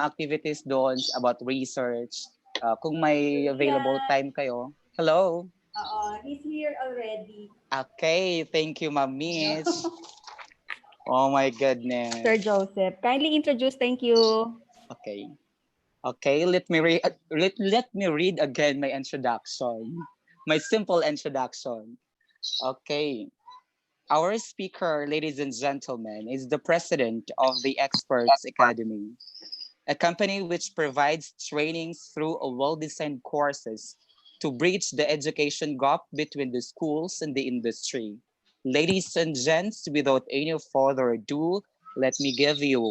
activities doon about research. Kung may available Yan. time kayo. Hello? He's here already. Okay, thank you, Ma'am Mitch. Oh my goodness. Sir Joseph, kindly introduce. Thank you. Okay. Okay, let me read again my introduction. My simple introduction. Okay. Our speaker, ladies and gentlemen, is the president of the Experts Academy, a company which provides trainings through a well-designed courses to bridge the education gap between the schools and the industry. Ladies and gents, without any further ado, let me give you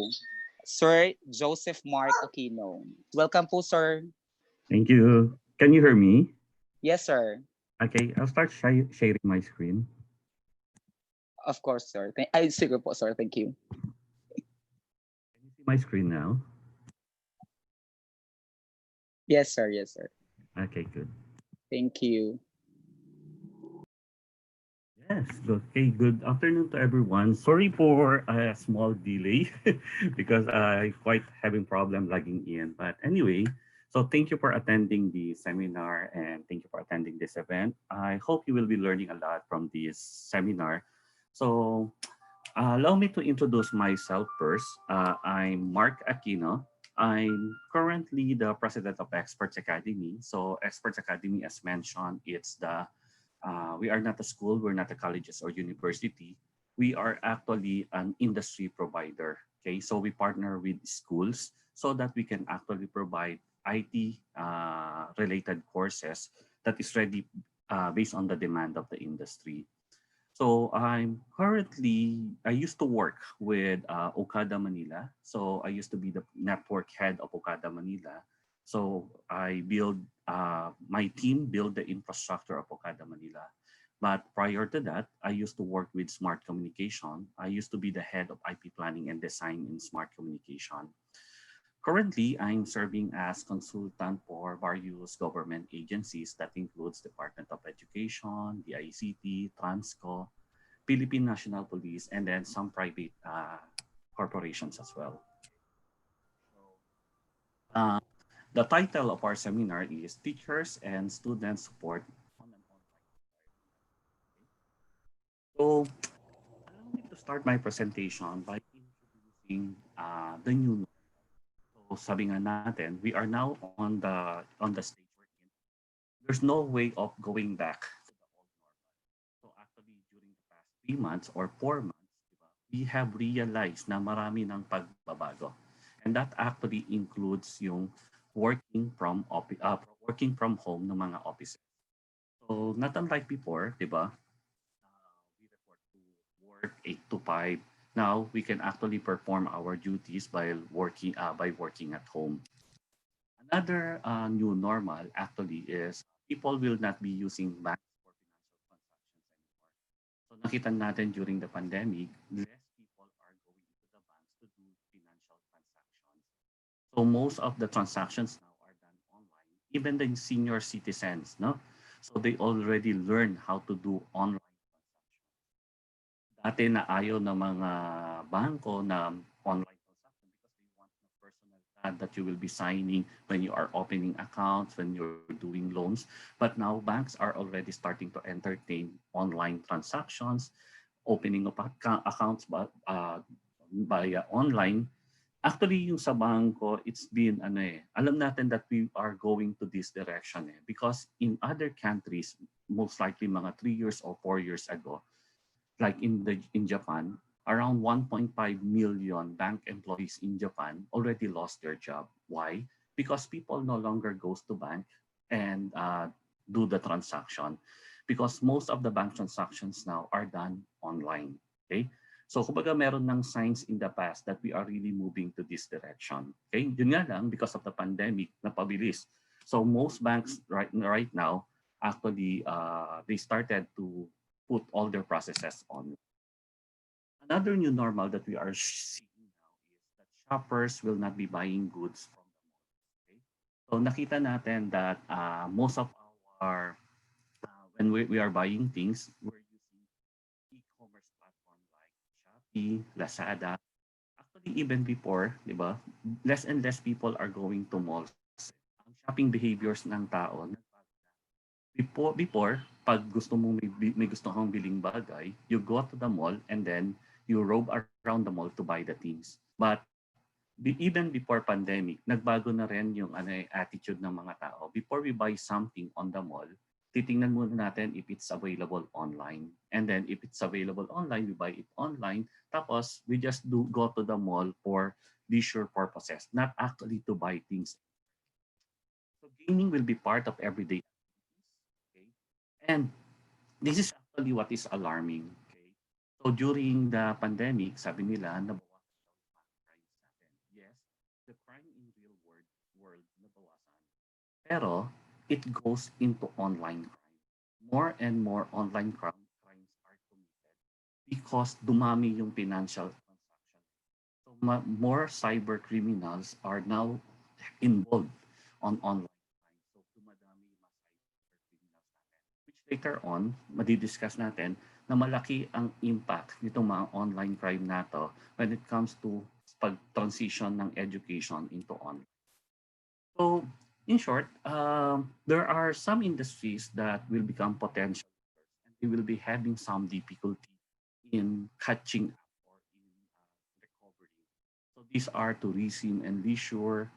Sir Joseph Mark Aquino. Welcome po, sir. Thank you. Can you hear me? Yes, sir. Okay, I'll start sharing my screen. Of course, sir. Ay, sige po, sir. Thank you. Can you see my screen now? Yes, sir. Yes, sir. Okay, good. Thank you. Yes, okay, good afternoon to everyone. Sorry for a small delay because I quite having problem logging in. But anyway, so thank you for attending the seminar and thank you for attending this event. I hope you will be learning a lot from this seminar. So allow me to introduce myself first. I'm Mark Aquino. I'm currently the president of Experts Academy. So Experts Academy, as mentioned, we are not a school, we're not a colleges or university. We are actually an industry provider. Okay, so we partner with schools so that we can actually provide IT related courses that is ready based on the demand of the industry. So I used to work with OKADA Manila. So I used to be the network head of OKADA Manila. So my team built the infrastructure of OKADA Manila. But prior to that, I used to work with Smart Communication. I used to be the head of IP planning and design in Smart Communication. Currently, I'm serving as consultant for various government agencies that includes Department of Education, the ICT, Transco, Philippine National Police, and then some private corporations as well. The title of our seminar is Teachers and Student Support on an Online Environment. So, allow me to start my presentation by introducing the new normal. So, sabi nga natin, we are now on the stage we're in. There's no way of going back to the old normal. So, actually, during the past 3 months or 4 months, diba, we have realized na marami ng pagbabago. And that actually includes yung working from home ng mga offices. So not unlike before, 'di ba? We report to work 8 to 5. Now we can actually perform our duties while working at home. Another new normal actually is people will not be using banks for financial transactions anymore. So nakita natin during the pandemic, less people are going into the banks to do financial transactions. So most of the transactions now are done online. Even the senior citizens, no? So they already learn how to do online transactions. Dati na ayaw ng mga bangko na online transaction because they want the personal that you will be signing when you are opening accounts, when you're doing loans. But now banks are already starting to entertain online transactions, opening of accounts via online. Actually, yung sa bangko, it's been alam natin that we are going to this direction because in other countries, most likely mga 3 years or 4 years ago, like in Japan, around 1.5 million bank employees in Japan already lost their job. Why? Because people no longer goes to bank and do the transaction because most of the bank transactions now are done online. Okay? So kumbaga meron ng signs in the past that we are really moving to this direction. Okay? Yun nga lang, because of the pandemic, napabilis. So most banks right now, actually, they started to put all their processes on. Another new normal that we are seeing now is that shoppers will not be buying goods from the mall. Okay? So nakita natin that most of our, when we are buying things, we're using e-commerce platform like Shopee, Lazada. Actually, Actually, even before, di ba, less and less people are going to malls. Ang shopping behaviors ng tao, before pag gusto mo may gusto kang biling bagay, you go to the mall and then you rove around the mall to buy the things. But even before pandemic, nagbago na rin yung attitude ng mga tao. Before we buy something on the mall, titingnan muna natin if it's available online. And then if it's available online, we buy it online. Tapos we just go to the mall for leisure purposes, not actually to buy things. So gaming will be part of everyday activities. Okay? And this is actually what is alarming. Okay? So during the pandemic, sabi nila, nabawasan daw yung mga crimes natin. Yes, the crime in real world nabawasan. Pero it goes into online crime. More and more online crimes are committed because dumami yung financial transaction. So more cyber criminals are now involved on online crime. So dumadami yung mga cyber criminals natin. Which later on, madidiscuss natin na malaki ang impact nitong mga online crime na to when it comes to pag-transition ng education into online. So, in short, there are some industries that will become potential and they will be having some difficulty in catching up or in recovery. So these are tourism and leisure,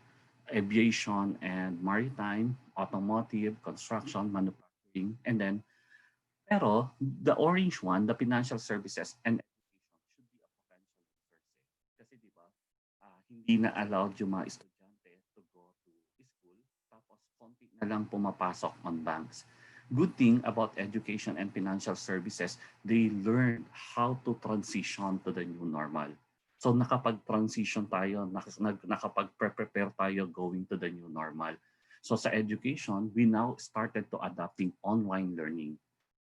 aviation and maritime, automotive, construction, manufacturing, and then pero the orange one, the financial services and education should be a potential resource. Kasi di ba, hindi na allowed yung mga estudyante to go to school, tapos konti na lang pumapasok on banks. Good thing about education and financial services, they learn how to transition to the new normal. So nakapag-transition tayo, nakapag-prepare tayo going to the new normal. So sa education, we now started to adapting online learning.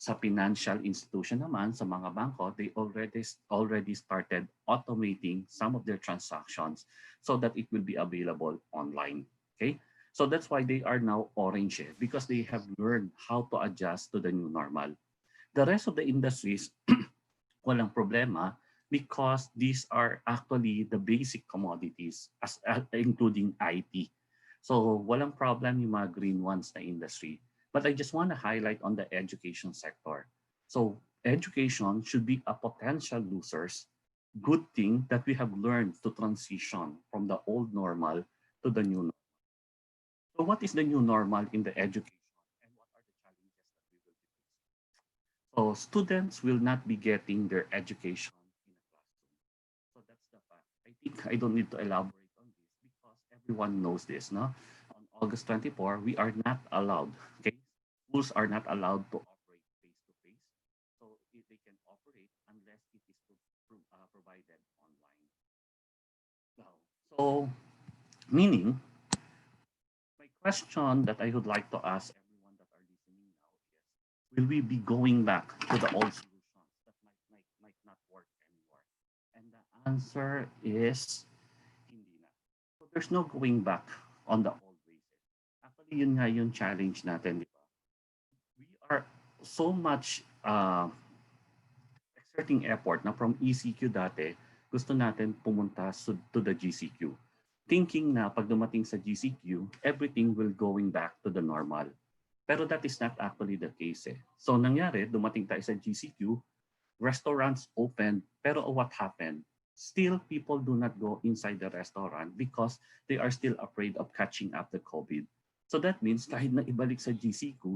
Sa financial institution naman, sa mga bangko, they already started automating some of their transactions so that it will be available online. Okay? So that's why they are now orange because they have learned how to adjust to the new normal. The rest of the industries, walang problema because these are actually the basic commodities including IT. So walang problem yung mga green ones na industry. But I just want to highlight on the education sector. So education should be a potential losers. Good thing that we have learned to transition from the old normal to the new normal. So what is the new normal in the education and what are the challenges that we will be facing? So students will not be getting their education in a classroom. So that's the fact. I think I don't need to elaborate on this because everyone knows this, no? On August 24, we are not allowed, okay? Schools are not allowed to operate face-to-face. So if they can operate unless it is provided online. Now, so meaning, my question that I would like to ask everyone that are listening now is, will we be going back to the old solutions that might not work anymore? And the answer is, hindi na. So there's no going back on the old ways. Actually, yun nga yung challenge natin, di ba? We are so much exerting effort na from ECQ dati, gusto natin pumunta to the GCQ. Thinking na pag dumating sa GCQ, everything will going back to the normal. Pero that is not actually the case. So nangyari, dumating tayo sa GCQ, restaurants opened, pero what happened? Still, people do not go inside the restaurant because they are still afraid of catching up the COVID. So that means kahit na ibalik sa GCQ,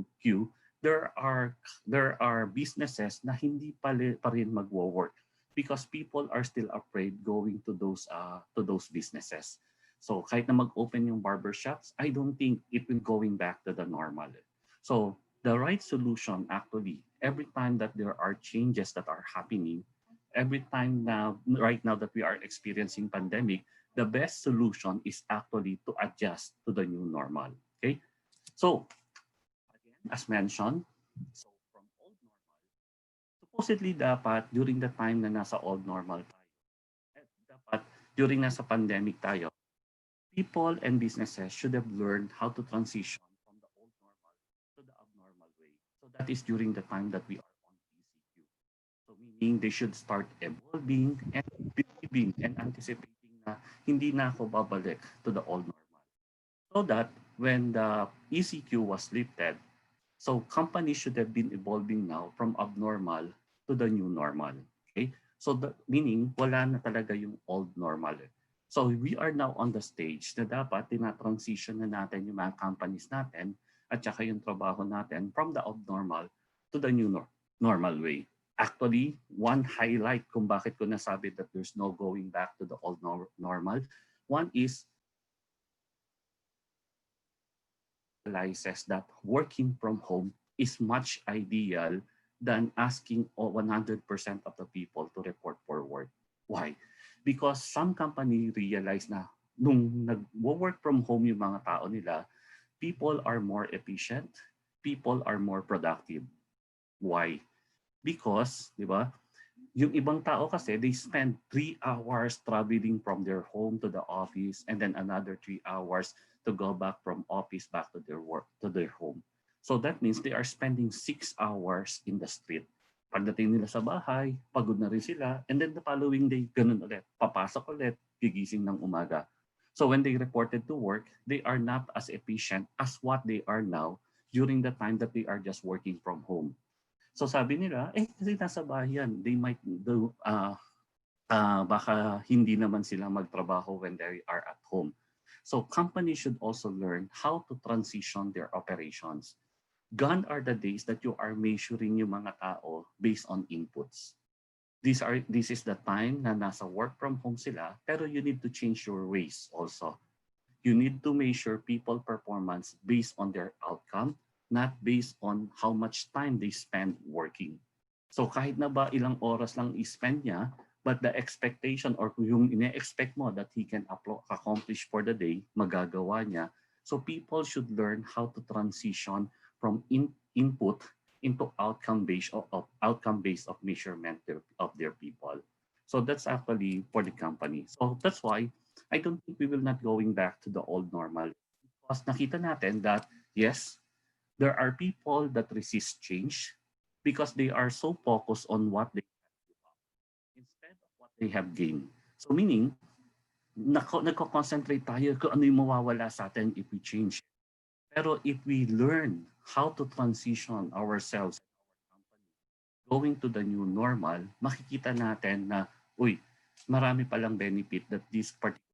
there are businesses na hindi pa rin magwo-work because people are still afraid going to those businesses. So kahit na mag-open yung barbershops, I don't think it will going back to the normal. So the right solution actually, every time that there are changes that are happening, every time now, right now that we are experiencing pandemic, the best solution is actually to adjust to the new normal. Okay? So again, as mentioned, so from old normal, supposedly dapat during the time na nasa old normal tayo, dapat during nasa pandemic tayo, people and businesses should have learned how to transition from the old normal to the abnormal way. So that is during the time that we are on PCQ. So meaning they should start evolving and believing and anticipating na hindi na ako babalik to the old normal. So that when the ECQ was lifted, so companies should have been evolving now from abnormal to the new normal. Okay? So meaning wala na talaga yung old normal. So we are now on the stage na dapat tinatransition na natin yung mga companies natin at saka yung trabaho natin from the abnormal to the new normal way. Actually, one highlight kung bakit ko nasabi that there's no going back to the old normal, one is realizes that working from home is much ideal than asking 100% of the people to report for work. Why? Because some company realize na nung nag-work from home yung mga tao nila, people are more efficient, people are more productive. Why? Because, di ba, yung ibang tao kasi, they spend 3 hours traveling from their home to the office and then another 3 hours to go back from office back to their work, to their home. So that means they are spending 6 hours in the street. Pagdating nila sa bahay, pagod na rin sila, and then the following day, ganun ulit. Papasok ulit, gigising ng umaga. So when they reported to work, they are not as efficient as what they are now during the time that they are just working from home. So sabi nila, kasi nasa bahay yan, they might do, baka hindi naman sila magtrabaho when they are at home. So companies should also learn how to transition their operations. Gone are the days that you are measuring yung mga tao based on inputs. This is the time na nasa work from home sila, pero you need to change your ways also. You need to measure people performance based on their outcome, not based on how much time they spend working. So kahit na ba ilang oras lang i-spend niya, but the expectation or yung ine-expect mo that he can accomplish for the day, magagawa niya. So people should learn how to transition from input into outcome-based of measurement of their people. So that's actually for the company. So that's why I don't think we will not going back to the old normal. Because nakita natin that, yes, there are people that resist change because they are so focused on what they have instead of what they have gained. So meaning, nagko-concentrate tayo kung ano yung mawawala sa atin if we change. Pero if we learn how to transition ourselves, our company, going to the new normal, makikita natin na, uy, marami palang benefit that this particular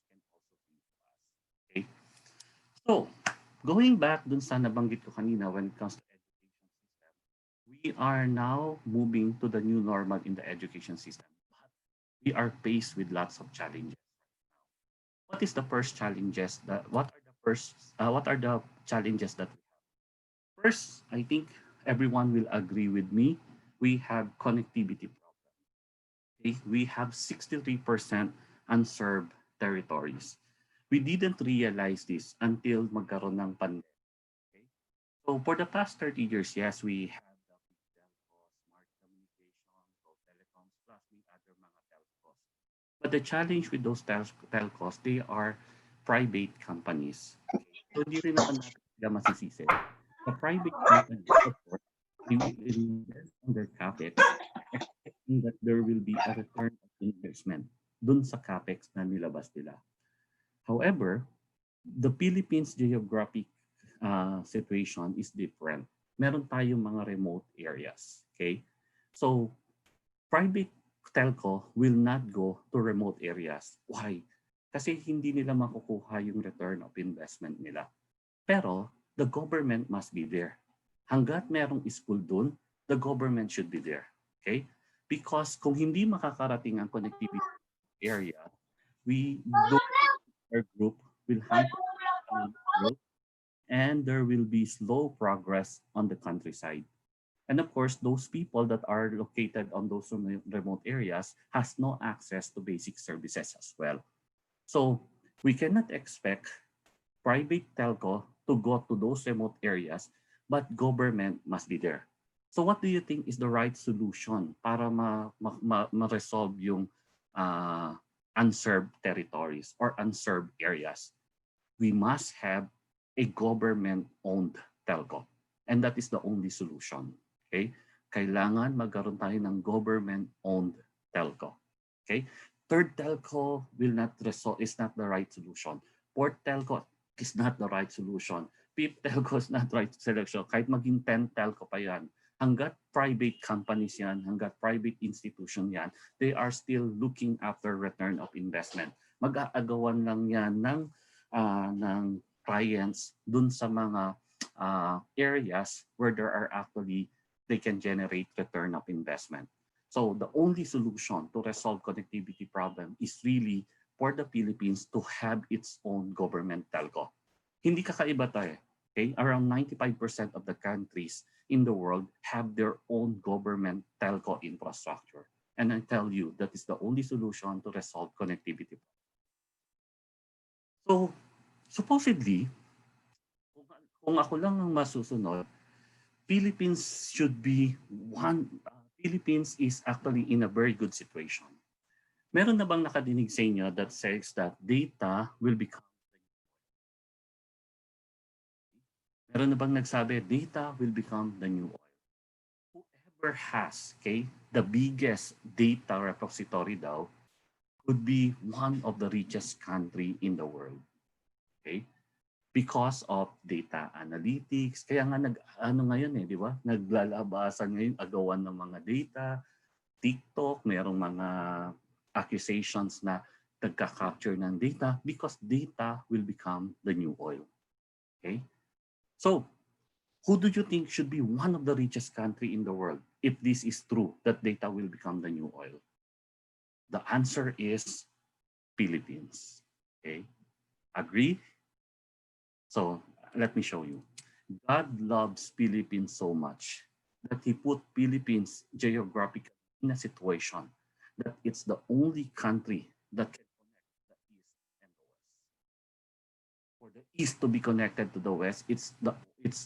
change can also bring to us. Okay? So, going back dun sa nabanggit ko kanina when it comes to education system, we are now moving to the new normal in the education system. But we are faced with lots of challenges. What is the first challenges? What are the challenges that we have? First, I think everyone will agree with me. We have connectivity problem. Okay? We have 63% unserved territories. We didn't realize this until magkaroon ng pandemic. Okay? So for the past 30 years, yes, we have the big telcos, smart communication, so telecoms, plus the other mga telcos. But the challenge with those telcos, they are private companies. Okay? So hindi rin naman natin sila masisisi. The private companies, of course, they will invest on their capex, expecting that there will be a return of investment dun sa capex na nilabas nila. However, the Philippines geographic situation is different. Meron tayong mga remote areas. Okay? So, private telco will not go to remote areas. Why? Kasi hindi nila makukuha yung return of investment nila. Pero, the government must be there. Hanggat merong school dun, the government should be there. Okay? Because kung hindi makakarating ang connectivity area, our group will hamper growth and there will be slow progress on the countryside. And of course, those people that are located on those remote areas has no access to basic services as well. So we cannot expect private telco to go to those remote areas, but government must be there. So what do you think is the right solution para ma-resolve yung unserved territories or unserved areas? We must have a government-owned telco. And that is the only solution. Okay? Kailangan magkaroon tayo ng government-owned telco. Okay? third telco will not resolve, is not the right solution. Fourth telco is not the right solution. Fifth telco is not right selection. Kahit maging 10 telco pa yan, hanggat private companies yan, hanggat private institution yan, they are still looking after return of investment. Mag-aagawan lang yan ng clients dun sa mga areas where there are actually, they can generate return of investment. So the only solution to resolve connectivity problem is really for the Philippines to have its own government telco. Hindi kakaiba tayo. Okay? Around 95% of the countries in the world have their own government telco infrastructure. And I tell you, that is the only solution to resolve connectivity. So supposedly, kung ako lang ang masusunod, Philippines should be Philippines is actually in a very good situation. Meron na bang nakadinig sa inyo that says that data will become, meron na bang nagsabi data will become the new oil? Whoever has, okay, the biggest data repository daw could be one of the richest country in the world. Okay? Because of data analytics. Kaya nga ngayon di ba? Naglalabasan ngayon agawan ng mga data. TikTok, mayroong mga accusations na nagka-capture ng data because data will become the new oil. Okay? So, who do you think should be one of the richest country in the world if this is true, that data will become the new oil? The answer is Philippines. Okay? Agree? So let me show you. God loves Philippines so much that He put Philippines geographically in a situation that it's the only country that can connect the East and the West. For the East to be connected to the West, it's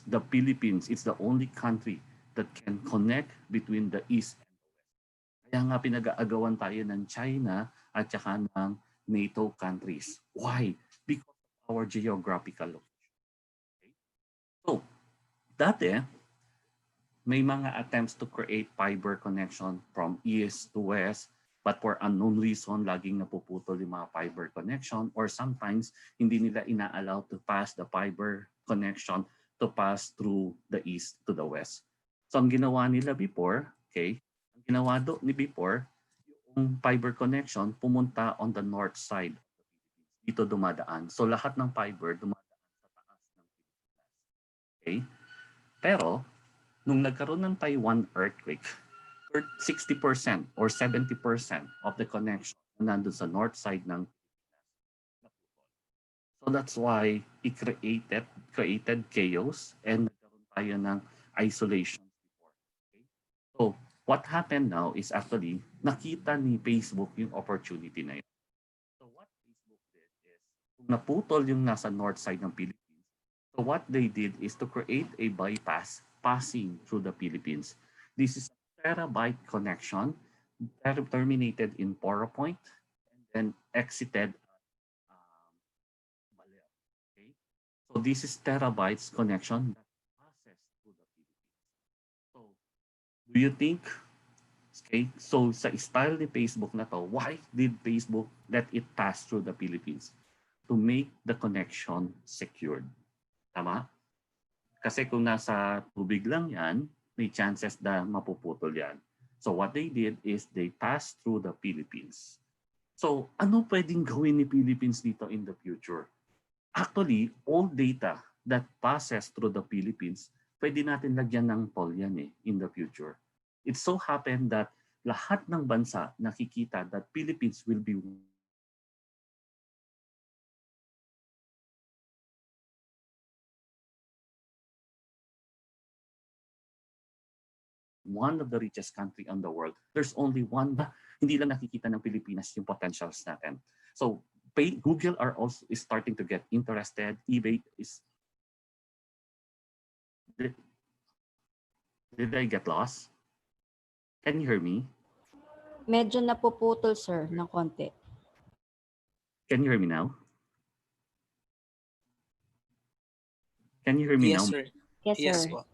the Philippines. It's the only country that can connect between the East and the West. Kaya nga pinag-aagawan tayo ng China at saka ng NATO countries. Why? Because of our geographical location. So, dati, may mga attempts to create fiber connection from east to west, but for unknown reason, laging napuputol yung mga fiber connection, or sometimes hindi nila ina-allow to pass the fiber connection to pass through the east to the west. So, ang ginawa nila before, okay, ang ginawa ni before, yung fiber connection pumunta on the north side. Dito dumadaan. So, lahat ng fiber dumadaan. Okay? Pero, nung nagkaroon ng Taiwan earthquake, 60% or 70% of the connection nandun sa north side ng So that's why it created chaos and nagkaroon tayo ng isolation before. Okay? So, what happened now is actually nakita ni Facebook yung opportunity na yun. So what Facebook did is, kung naputol yung nasa north side ng Philippines, so what they did is to create a bypass passing through the Philippines. This is a terabyte connection terminated in Poro Point and then exited Baleo. Okay? So this is terabytes connection that passes through the Philippines. So do you think, okay, so sa style ni Facebook na to, why did Facebook let it pass through the Philippines? To make the connection secured. Tama? Kasi kung nasa tubig lang yan, may chances na mapuputol yan. So what they did is they passed through the Philippines. So ano pwedeng gawin ni Philippines dito in the future? Actually, all data that passes through the Philippines, pwede natin lagyan ng toll yan in the future. It so happened that lahat ng bansa nakikita that Philippines will be one of the richest country in the world. There's only one, hindi lang nakikita ng Pilipinas yung potentials natin. So Google is starting to get interested. eBay is, did I get lost? Can you hear me? Medyo napuputol, sir, ng konti. Can you hear me now? Can you hear me now? Sir. Yes, Yes, sir. po.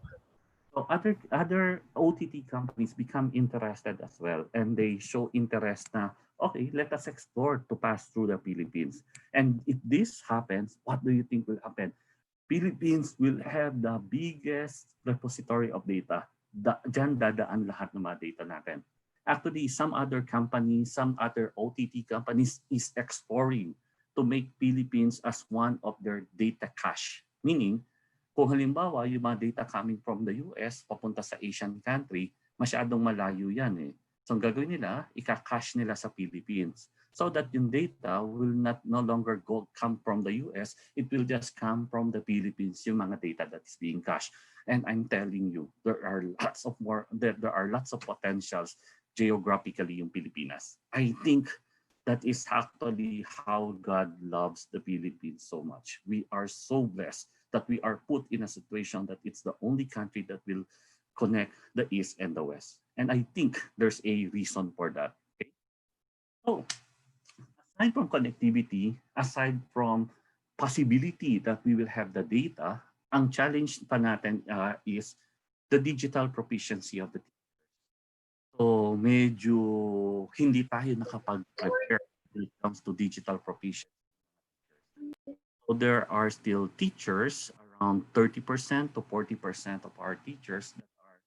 So other OTT companies become interested as well, and they show interest na okay, let us explore to pass through the Philippines. And if this happens, what do you think will happen? Philippines will have the biggest repository of data. Diyan dadaan lahat ng mga data natin. Actually, some other companies, some other OTT companies is exploring to make Philippines as one of their data cache. Meaning, kung halimbawa yung mga data coming from the US papunta sa Asian country, masyadong malayo yan eh. So ang gagawin nila, ika-cache nila sa Philippines. So that yung data will not no longer come from the US, it will just come from the Philippines, yung mga data that is being cached. And I'm telling you, there are lots of potentials geographically yung Pilipinas. I think that is actually how God loves the Philippines so much. We are so blessed that we are put in a situation that it's the only country that will connect the East and the West. And I think there's a reason for that. Okay? So, aside from connectivity, aside from possibility that we will have the data, ang challenge pa natin is the digital proficiency of the team. So medyo hindi tayo nakapag-prepare when it comes to digital proficiency. So there are still teachers, around 30% to 40% of our teachers that are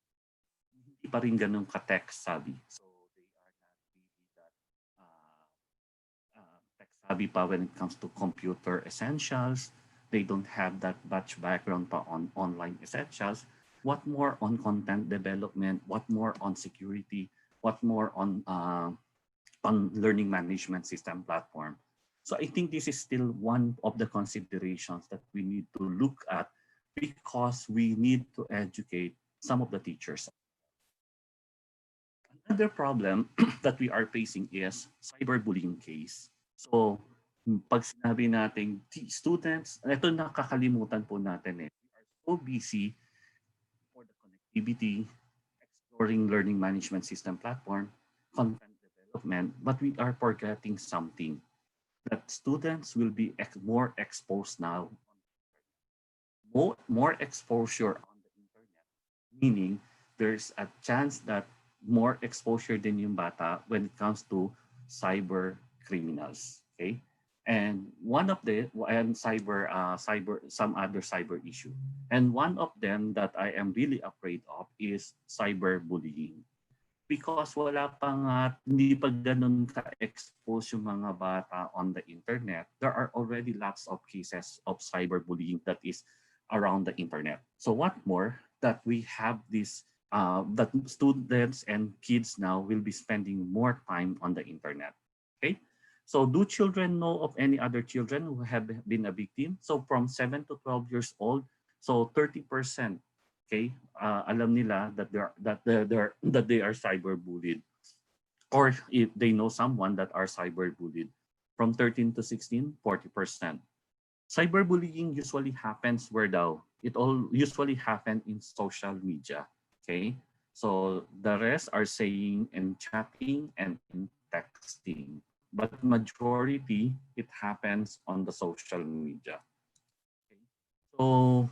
hindi pa rin ganun ka-tech savvy. So they are not really that tech savvy pa when it comes to computer essentials. They don't have that much background pa on online essentials. What more on content development? What more on security? What more on learning management system platform? So I think this is still one of the considerations that we need to look at because we need to educate some of the teachers. Another problem that we are facing is cyberbullying case. So pag sinabi natin students, ito nakakalimutan po natin eh. We are so busy for the connectivity, exploring learning management system platform, content development, but we are forgetting something that students will be more exposed now. More exposure on the internet, meaning there's a chance that more exposure din yung bata when it comes to cyber criminals. Okay? And one of the some other cyber issue. And one of them that I am really afraid of is cyberbullying. Because wala pa nga, hindi pa ganun ka-expose yung mga bata on the internet, there are already lots of cases of cyberbullying that is around the internet. So what more that we have this, that students and kids now will be spending more time on the internet. Okay? So do children know of any other children who have been a victim? So from 7 to 12 years old, so 30%, okay, alam nila that they are cyberbullied, or if they know someone that are cyberbullied. From 13 to 16, 40%. Cyberbullying usually happens where daw? It all usually happen in social media. Okay, so the rest are saying in chatting and in texting, but majority it happens on the social media. Okay? So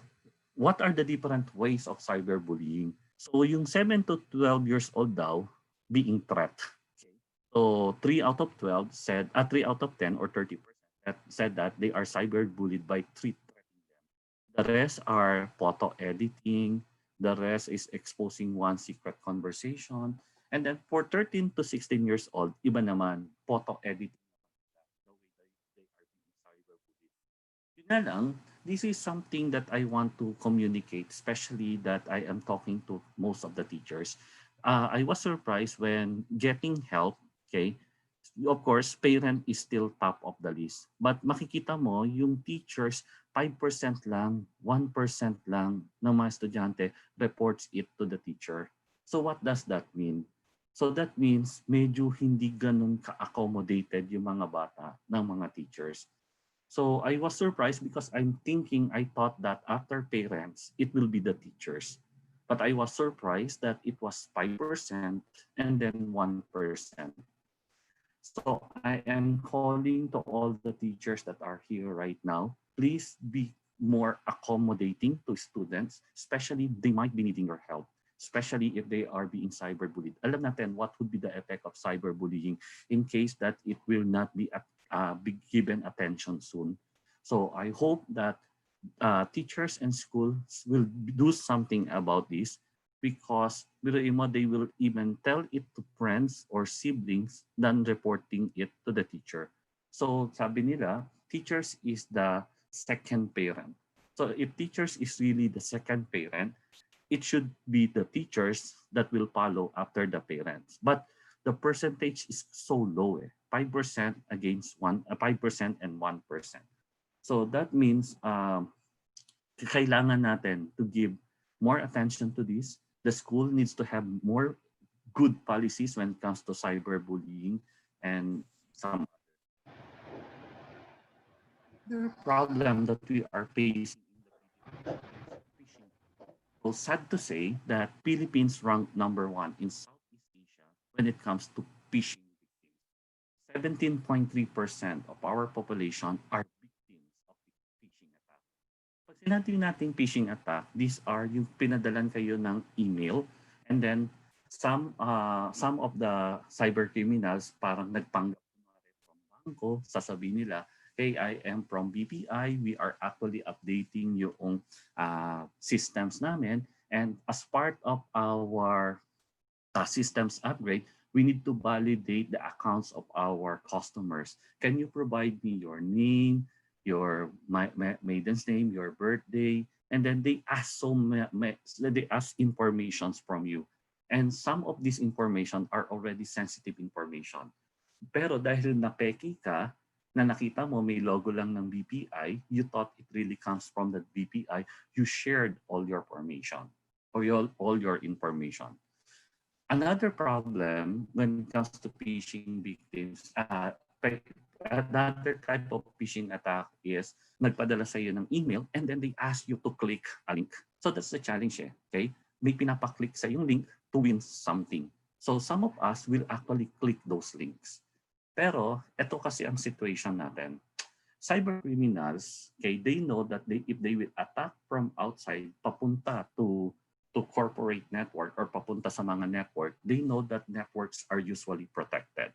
what are the different ways of cyberbullying? So yung 7 to 12 years old daw being threat. Okay. So 3 out of 12 said, 3 out of 10 or 30% said that they are cyberbullied by threatening them. The rest are photo editing. The rest is exposing one secret conversation. And then for 13 to 16 years old, iba naman, photo editing. The way they are being cyberbullied. Yun na lang, this is something that I want to communicate, especially that I am talking to most of the teachers. I was surprised when getting help, okay, of course, parent is still top of the list. But makikita mo, yung teachers, 5% lang, 1% lang ng mga estudyante reports it to the teacher. So what does that mean? So that means medyo hindi ganun ka-accommodated yung mga bata ng mga teachers. So I was surprised because I thought that after parents, it will be the teachers. But I was surprised that it was 5% and then 1%. So I am calling to all the teachers that are here right now, please be more accommodating to students, especially they might be needing your help. especially if they are being cyberbullied. Alam natin what would be the effect of cyberbullying in case that it will not be given attention soon. So I hope that teachers and schools will do something about this, because they will even tell it to friends or siblings than reporting it to the teacher. So sabi nila, teachers is the second parent. So if teachers is really the second parent, it should be the teachers that will follow after the parents. But the percentage is so low, 5% against 5% and 1%. So that means kailangan natin to give more attention to this. The school needs to have more good policies when it comes to cyberbullying and some other problem that we are facing in the Philippines is phishing. So sad to say that Philippines ranked #1 in Southeast Asia when it comes to phishing victims. 17.3% of our population are victims of phishing attack. Pag sinabi natin phishing attack, these are yung pinadalan kayo ng email, and then some of the cyber criminals parang nagpanggap kunwari from bangko, sasabihin nila, hey, I am from BPI, we are actually updating yung systems namin, and as part of our systems upgrade, we need to validate the accounts of our customers. Can you provide me your name, your maiden's name, your birthday, and then they ask they ask informations from you. And some of this information are already sensitive information. Pero dahil napeki ka, na nakita mo may logo lang ng BPI, you thought it really comes from the BPI, you shared all your information or all your information. Another problem when it comes to phishing victims, another type of phishing attack is nagpadala sa iyo ng email and then they ask you to click a link. So that's the challenge, okay? May pinapaklik sa yung link to win something. So some of us will actually click those links. Pero ito kasi ang situation natin. Cyber criminals, okay, they know that if they will attack from outside papunta to corporate network or papunta sa mga network, they know that networks are usually protected.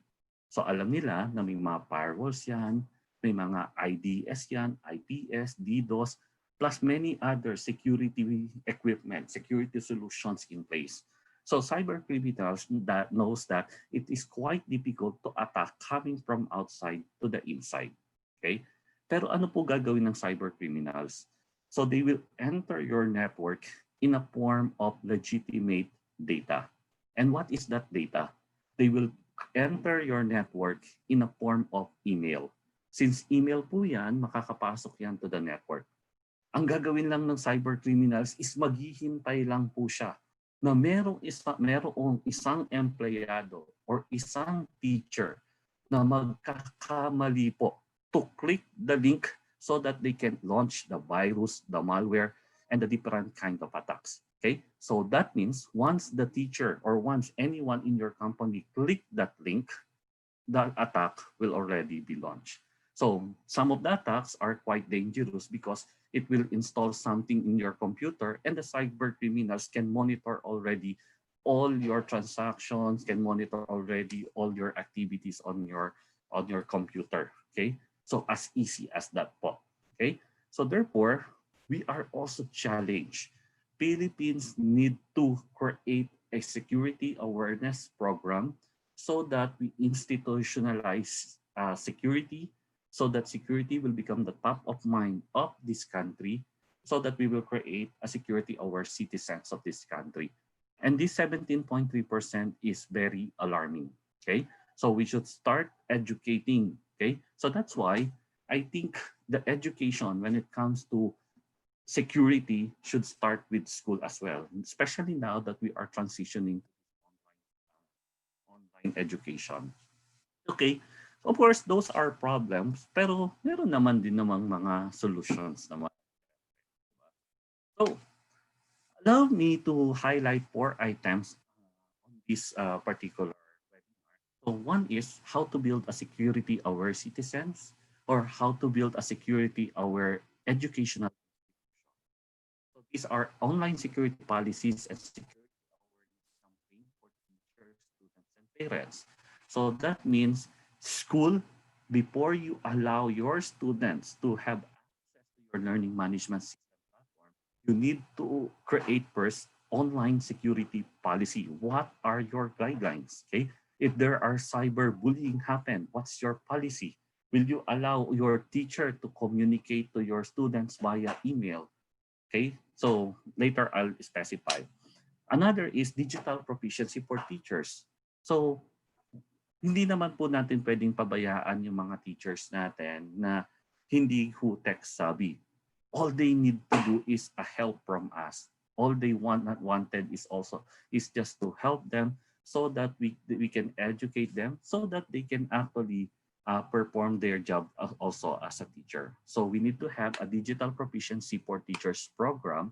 So alam nila na may mga firewalls yan, may mga IDS yan, IPS, DDoS, plus many other security equipment, security solutions in place. So cyber criminals that knows that it is quite difficult to attack coming from outside to the inside. Okay? Pero ano po gagawin ng cyber criminals? So they will enter your network in a form of legitimate data. And what is that data? They will enter your network in a form of email. Since email po yan, makakapasok yan to the network. Ang gagawin lang ng cyber criminals is maghihintay lang po siya na merong isang empleyado or isang teacher na magkakamali po to click the link so that they can launch the virus, the malware, and the different kind of attacks. Okay, so that means once the teacher or once anyone in your company click that link, the attack will already be launched. So some of the attacks are quite dangerous because it will install something in your computer and the cyber criminals can monitor already all your transactions, can monitor already all your activities on your computer. Okay, so as easy as that po. Okay, so therefore, we are also challenged. Philippines need to create a security awareness program so that we institutionalize security, so that security will become the top of mind of this country, so that we will create a security aware citizens of this country. And this 17.3% is very alarming. Okay, so we should start educating. Okay, so that's why I think the education when it comes to security should start with school as well, especially now that we are transitioning to online education. Okay, of course, those are problems, pero meron naman din namang mga solutions naman. So, allow me to highlight 4 items on this particular webinar. So one is how to build a security-aware citizens or how to build a security-aware educational. So these are online security policies and security parents. So that means school, before you allow your students to have access to your learning management system platform, you need to create first online security policy. What are your guidelines? Okay. If there are cyberbullying happen, what's your policy? Will you allow your teacher to communicate to your students via email? Okay. So later I'll specify. Another is digital proficiency for teachers. So hindi naman po natin pwedeng pabayaan yung mga teachers natin na hindi ho tech savvy. All they need to do is a help from us. All they wanted is just to help them so that we can educate them so that they can actually perform their job also as a teacher. So we need to have a digital proficiency for teachers program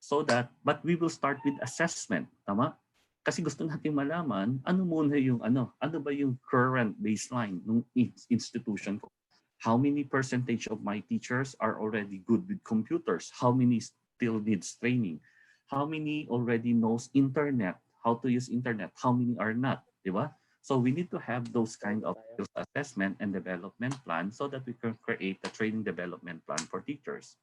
so that, but we will start with assessment. Tama? Kasi gusto natin malaman ano muna yung ano ba yung current baseline ng institution ko. How many percentage of my teachers are already good with computers? How many still needs training? How many already knows internet, how to use internet? How many are not? Di ba? So we need to have those kind of skills assessment and development plan so that we can create a training development plan for teachers.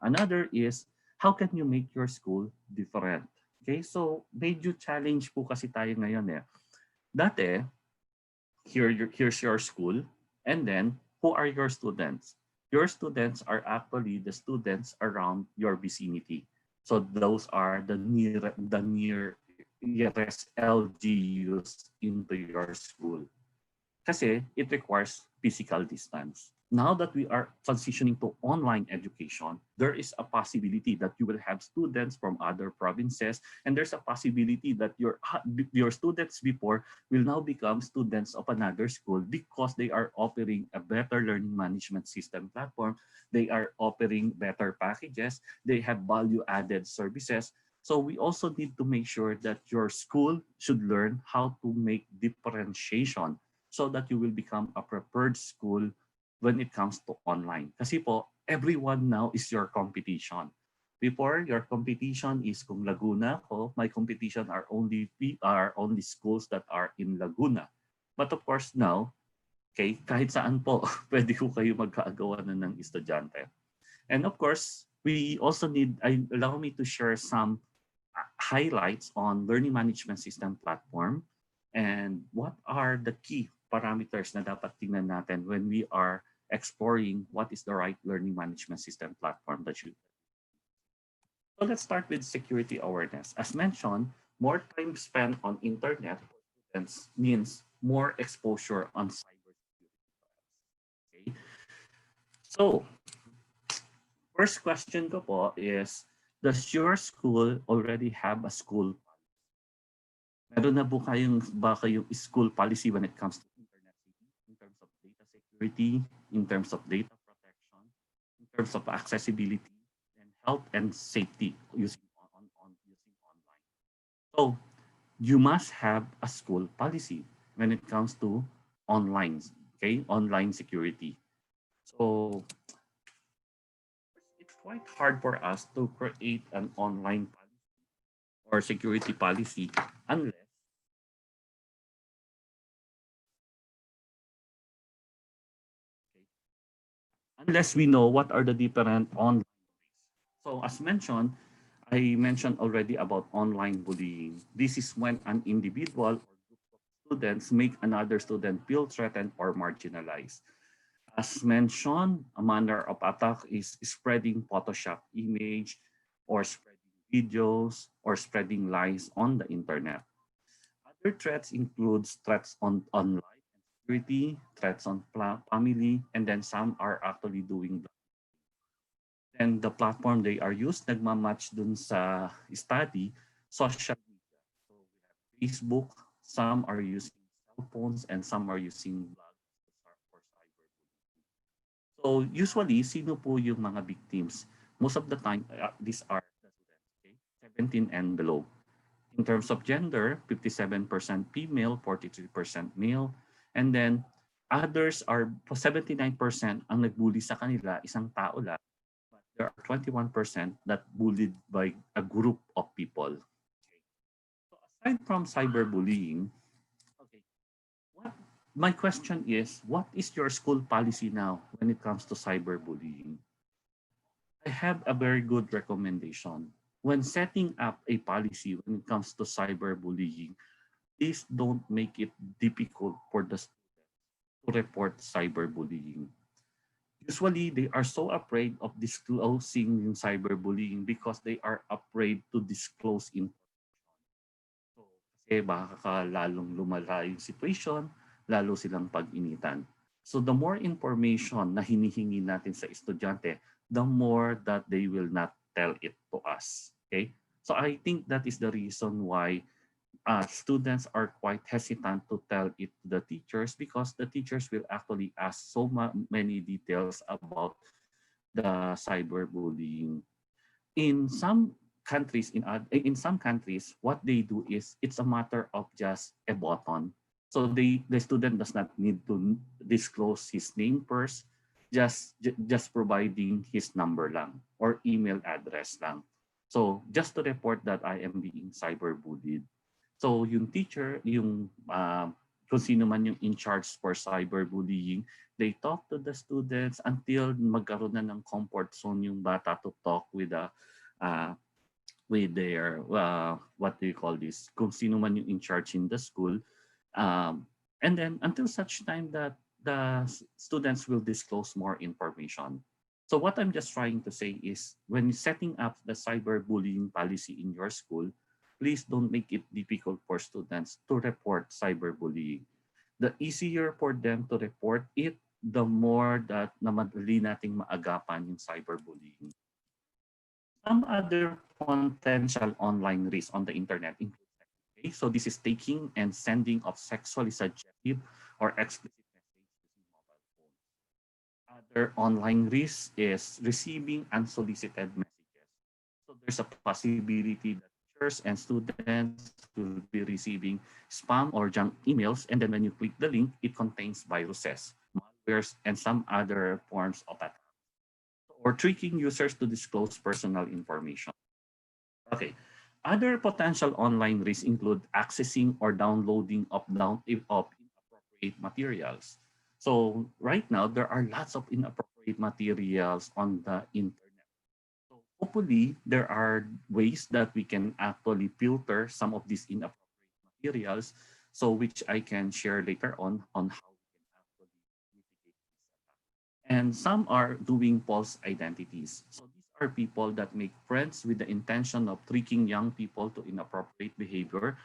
Another is, how can you make your school different? Okay, so medyo challenge po kasi tayo ngayon eh. Dati, here's your school, and then who are your students? Your students are actually the students around your vicinity. So those are the nearest LGUs into your school. Kasi it requires physical distance. Now that we are transitioning to online education, there is a possibility that you will have students from other provinces, and there's a possibility that your students before will now become students of another school because they are offering a better learning management system platform, they are offering better packages, they have value-added services. So we also need to make sure that your school should learn how to make differentiation so that you will become a preferred school when it comes to online. Kasi po, everyone now is your competition. Before, your competition is kung Laguna ko, my competition are only schools that are in Laguna. But of course now, okay, kahit saan po, pwede ko kayo magkaagawa na ng estudyante. And of course, we also allow me to share some highlights on learning management system platform and what are the key parameters na dapat tingnan natin when we are exploring what is the right learning management system platform that should. So let's start with security awareness. As mentioned, more time spent on internet for students means more exposure on cybersecurity. Okay. So, first question ko po is, does your school already have a school policy? Meron na po kayong school policy when it comes to internet safety, in terms of data security, in terms of data protection, in terms of accessibility, and health and safety using online. So you must have a school policy when it comes to online, okay, online security. So it's quite hard for us to create an online policy or security policy unless we know what are the different online ways. So as mentioned, I mentioned already about online bullying. This is when an individual or group of students make another student feel threatened or marginalized. As mentioned, a manner of attack is spreading Photoshop image or spreading videos or spreading lies on the internet. Other threats includes threats on life and security, threats on family, and then some are actually doing. Then the platform they are used, nagmamatch dun sa study, social media. So we have Facebook, some are using cell phones, and some are using blogs for cyberbullying. So usually, sino po yung mga victims? Most of the time, these are the students, okay? 17 and below. In terms of gender, 57% female, 43% male, and then others are 79% ang nagbully sa kanila, isang tao lang. But there are 21% that bullied by a group of people. Okay. So aside from cyberbullying, okay, my question is, what is your school policy now when it comes to cyberbullying? I have a very good recommendation. When setting up a policy when it comes to cyberbullying, please don't make it difficult for the student to report cyberbullying. Usually, they are so afraid of disclosing yung cyberbullying because they are afraid to disclose information. So, kasi baka lalong lumala yung situation, lalo silang pag-initan. So the more information na hinihingi natin sa estudyante, the more that they will not tell it to us. Okay? So I think that is the reason why students are quite hesitant to tell it to the teachers because the teachers will actually ask so many details about the cyberbullying. In some in some countries, what they do is it's a matter of just a button. So the student does not need to disclose his name first, just providing his number lang or email address lang. So just to report that I am being cyberbullied. So yung teacher, yung kung sino man yung in charge for cyberbullying, they talk to the students until magkaroon na ng comfort zone yung bata to talk with their what do you call this? Kung sino man yung in charge in the school, and then until such time that the students will disclose more information. So what I'm just trying to say is when setting up the cyberbullying policy in your school, please don't make it difficult for students to report cyberbullying. The easier for them to report it, the more that na madali nating maagapan yung cyberbullying. Some other potential online risks on the internet include, okay, so this is taking and sending of sexually suggestive or explicit messages using mobile phones. Other online risk is receiving unsolicited messages. So there's a possibility that teachers and students will be receiving spam or junk emails, and then when you click the link, it contains viruses, malwares, and some other forms of attack, or tricking users to disclose personal information. Okay. Other potential online risks include accessing or downloading of inappropriate materials. So right now, there are lots of inappropriate materials on the internet. So hopefully, there are ways that we can actually filter some of these inappropriate materials, so which I can share later on how we can actually mitigate this attack. And some are doing false identities. So these are people that make friends with the intention of tricking young people to inappropriate behavior,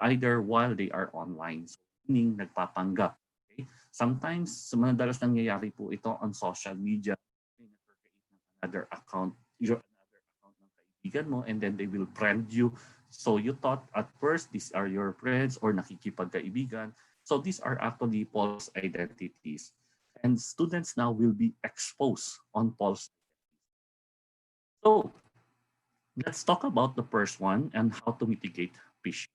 either while they are online. So meaning nagpapanggap. Okay? Sometimes, madalas nangyayari po ito on social media. May nag-create ng another account, another account ng kaibigan mo, and then they will friend you. So you thought at first these are your friends or nakikipagkaibigan. So these are actually false identities. And students now will be exposed on false identities. So let's talk about the first one and how to mitigate phishing.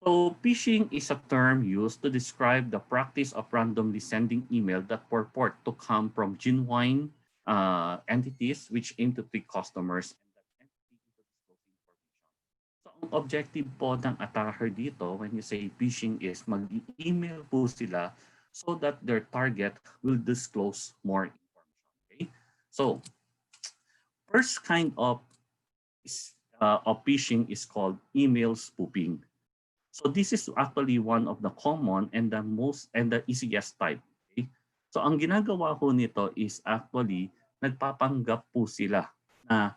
So phishing is a term used to describe the practice of randomly sending email that purport to come from genuine entities which aim to trick customers and that entity into disclosing information. So ang objective po ng attacker dito when you say phishing is mag-email po sila so that their target will disclose more information. Okay? So first kind of phishing is called email spoofing. So this is actually one of the common and the easiest type. Okay? So ang ginagawa ko nito is actually nagpapanggap po sila na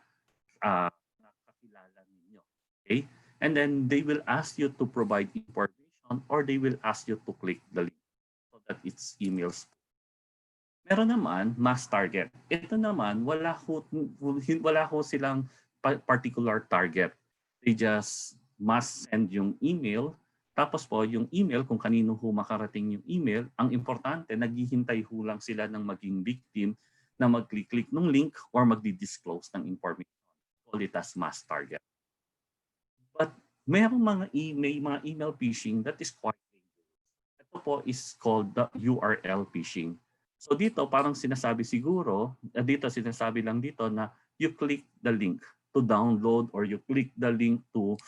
nakakilala ninyo. Okay? And then they will ask you to provide information or they will ask you to click the link so that it's emails. Meron naman mass target. Ito naman wala ho silang particular target. They just must send yung email. Tapos po, yung email, kung kanino ho makarating yung email, ang importante, naghihintay ho lang sila ng maging victim na mag-click ng link or magdi-disclose ng information. Call it as mass target. But merong mga email phishing that is quite dangerous. Ito po is called the URL phishing. So dito, parang sinasabi siguro, sinasabi lang dito na you click the link to download or you click the link to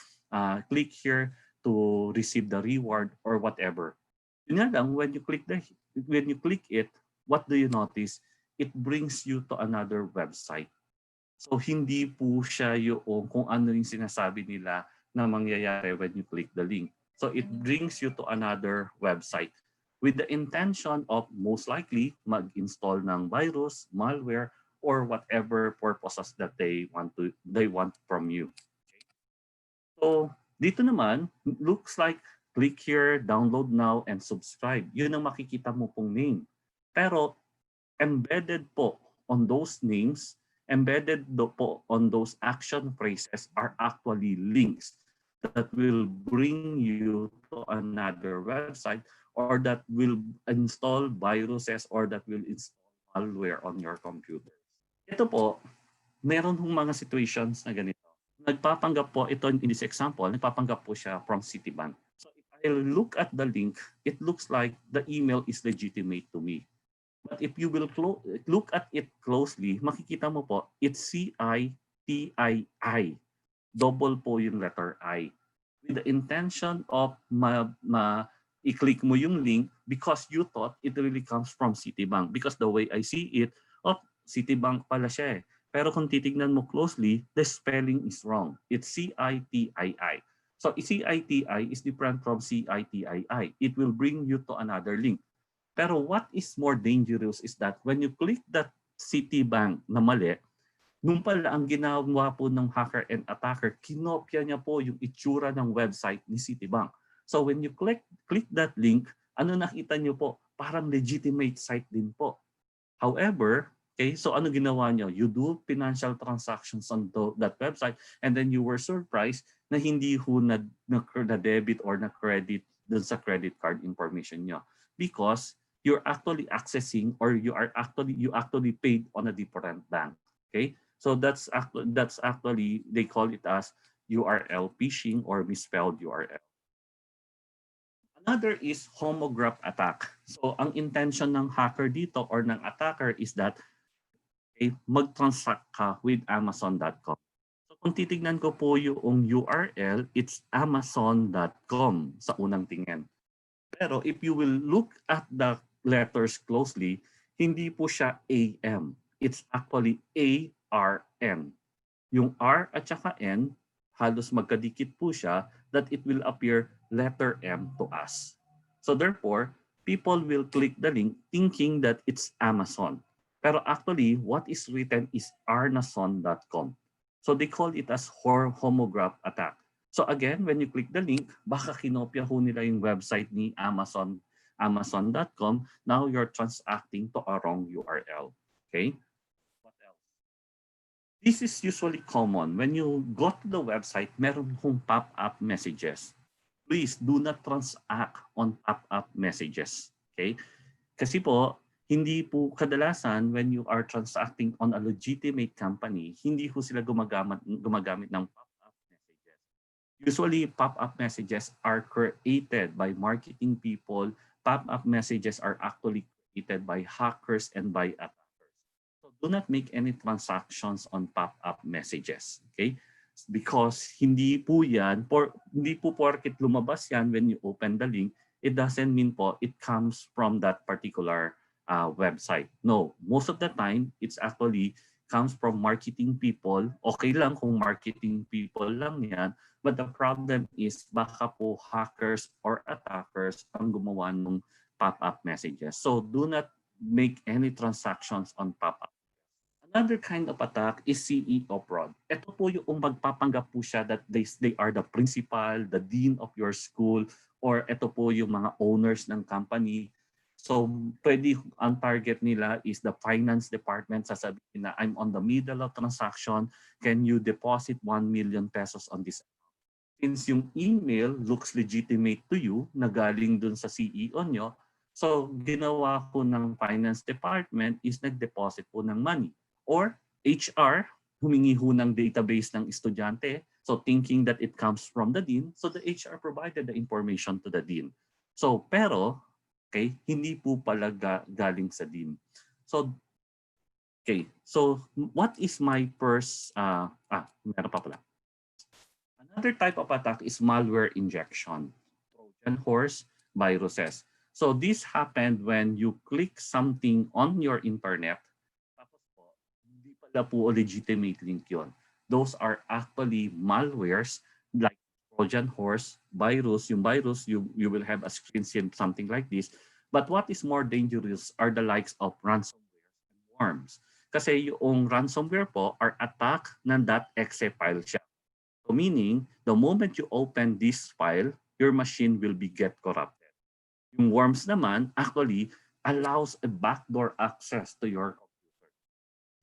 click here to receive the reward or whatever. Yun nga lang, when you click it, what do you notice? It brings you to another website. So hindi po siya yung kung ano yung sinasabi nila na mangyayari when you click the link. So it brings you to another website with the intention of most likely mag-install ng virus, malware, or whatever purposes that they want from you. So dito naman, looks like click here, download now, and subscribe. Yun ang makikita mo pong name. Pero embedded po on those names, po on those action phrases are actually links that will bring you to another website or that will install viruses or that will install malware on your computer. Ito po, meron hong mga situations na ganito. Nagpapanggap po, ito in this example, nagpapanggap po siya from Citibank. So if I look at the link, it looks like the email is legitimate to me. But if you will look at it closely, makikita mo po, it's CITII. Double po yung letter I. With the intention of i-click mo yung link because you thought it really comes from Citibank. Because the way I see it, Citibank pala siya eh. Pero kung titignan mo closely, the spelling is wrong. It's CITII. So CITI is different from CITII. It will bring you to another link. Pero what is more dangerous is that when you click that Citibank na mali, nung pala ang ginawa po ng hacker and attacker, kinopya niya po yung itsura ng website ni Citibank. So when you click that link, ano nakita niyo po? Parang legitimate site din po. However, okay, so ano ginawa niyo? You do financial transactions on that website and then you were surprised na hindi ho na debit or na credit dun sa credit card information niyo. Because you're actually accessing or you actually paid on a different bank. Okay, so that's actually they call it as URL phishing or misspelled URL. Another is Homograph Attack. So ang intention ng hacker dito or ng attacker is that mag-transact ka with Amazon.com. So kung titignan ko po yung URL, it's Amazon.com sa unang tingin. Pero if you will look at the letters closely, hindi po siya AM. It's actually ARN. Yung R at saka N, halos magkadikit po siya that it will appear letter M to us. So therefore, people will click the link thinking that it's Amazon. Pero actually, what is written is arnason.com. So they call it as homograph attack. So again, when you click the link, baka kinopya ho nila yung website ni Amazon.com. Now you're transacting to a wrong URL. Okay? What else? This is usually common. When you go to the website, meron hong pop-up messages. Please do not transact on pop-up messages. Okay? Kasi po, hindi po kadalasan when you are transacting on a legitimate company, hindi po sila gumagamit ng pop-up messages. Usually, pop-up messages are created by marketing people. Pop-up messages are actually created by hackers and by attackers. So do not make any transactions on pop-up messages. Okay? Because hindi po porket lumabas yan when you open the link, it doesn't mean po it comes from that particular website. No, most of the time, it's actually comes from marketing people. Okay lang kung marketing people lang yan, but the problem is baka po hackers or attackers ang gumawa ng pop-up messages. So do not make any transactions on pop-up. Another kind of attack is CEO fraud. Ito po yung magpapanggap po siya that they are the principal, the dean of your school, or ito po yung mga owners ng company. So pwede ang target nila is the finance department. Sasabihin na I'm on the middle of transaction. Can you deposit 1 million pesos on this? Since yung email looks legitimate to you, na galing dun sa CEO nyo, so ginawa ko ng finance department is nag-deposit po ng money. Or HR, humingi ho ng database ng estudyante. So thinking that it comes from the dean, so the HR provided the information to the dean. So pero, okay, hindi po pala galing sa dean. So, okay, so what is my first, meron pa pala. Another type of attack is malware injection. Trojan horse viruses. So this happened when you click something on your internet, tapos po, hindi pala po legitimate link yun. Those are actually malwares like Trojan horse, virus. Yung virus, you will have a screen something like this. But what is more dangerous are the likes of ransomware and worms. Kasi yung ransomware po are attack ng .exe file siya. So meaning, the moment you open this file, your machine will be get corrupted. Yung worms naman actually allows a backdoor access to your computer.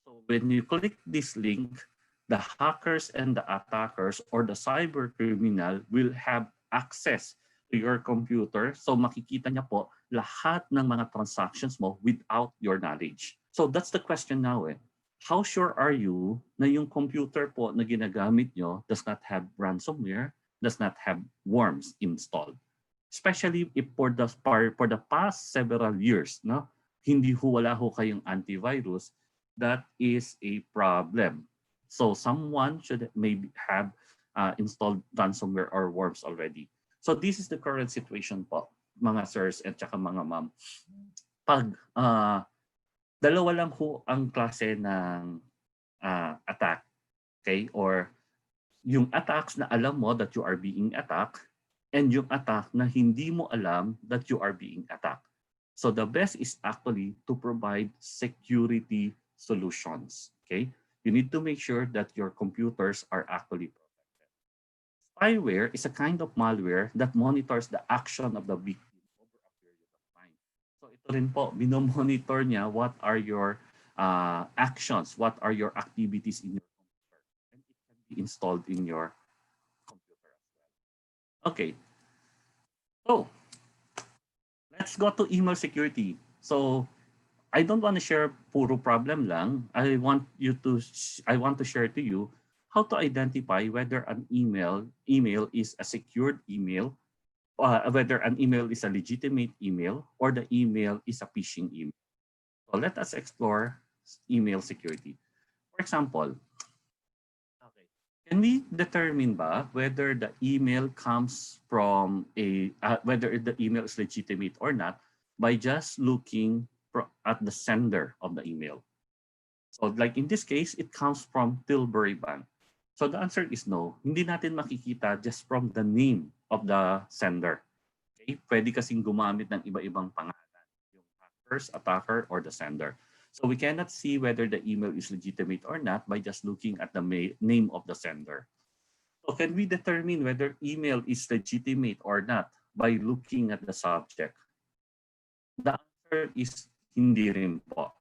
So when you click this link, the hackers and the attackers or the cyber criminal will have access to your computer. So makikita niya po lahat ng mga transactions mo without your knowledge. So that's the question now eh. How sure are you na yung computer po na ginagamit nyo does not have ransomware, does not have worms installed? Especially if for the past several years, no, hindi wala kayong antivirus, that is a problem. So someone should maybe have installed ransomware or worms already. So this is the current situation po, mga sirs at saka mga ma'am. Pag dalawa lang ho ang klase ng attack, okay? Or yung attacks na alam mo that you are being attacked, and yung attack na hindi mo alam that you are being attacked. So the best is actually to provide security solutions. Okay, you need to make sure that your computers are actually protected. Spyware is a kind of malware that monitors the action of the victim over a period of time. So ito rin po, binomonitor niya what are your actions, what are your activities in your computer, and it can be installed in your computer as well. Okay, so let's go to email security. So I don't want to share puro problem lang. I want to share to you how to identify whether an email is a secured email, whether an email is a legitimate email or the email is a phishing email. So let us explore email security. For example, can we determine ba whether the email comes from whether the email is legitimate or not by just looking at the sender of the email? So like in this case, it comes from Tilbury Bank. So the answer is no. Hindi natin makikita just from the name of the sender. Okay? Pwede kasing gumamit ng iba-ibang pangalan. Yung hackers, attacker, or the sender. So we cannot see whether the email is legitimate or not by just looking at the name of the sender. So can we determine whether email is legitimate or not by looking at the subject? The answer is hindi rin po.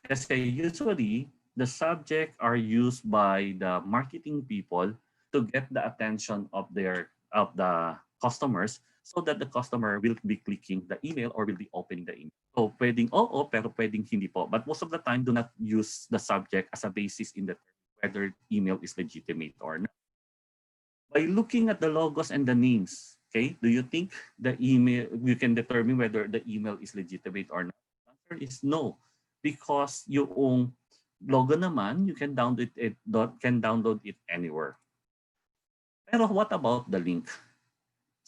Kasi usually, the subject are used by the marketing people to get the attention of the customers so that the customer will be clicking the email or will be opening the email. So pwedeng oo, pero pwedeng hindi po. But most of the time, do not use the subject as a basis in the whether email is legitimate or not. By looking at the logos and the names, okay, do you think the email, you can determine whether the email is legitimate or not? The answer is no, because yung logo naman, you can download it anywhere. Pero what about the link?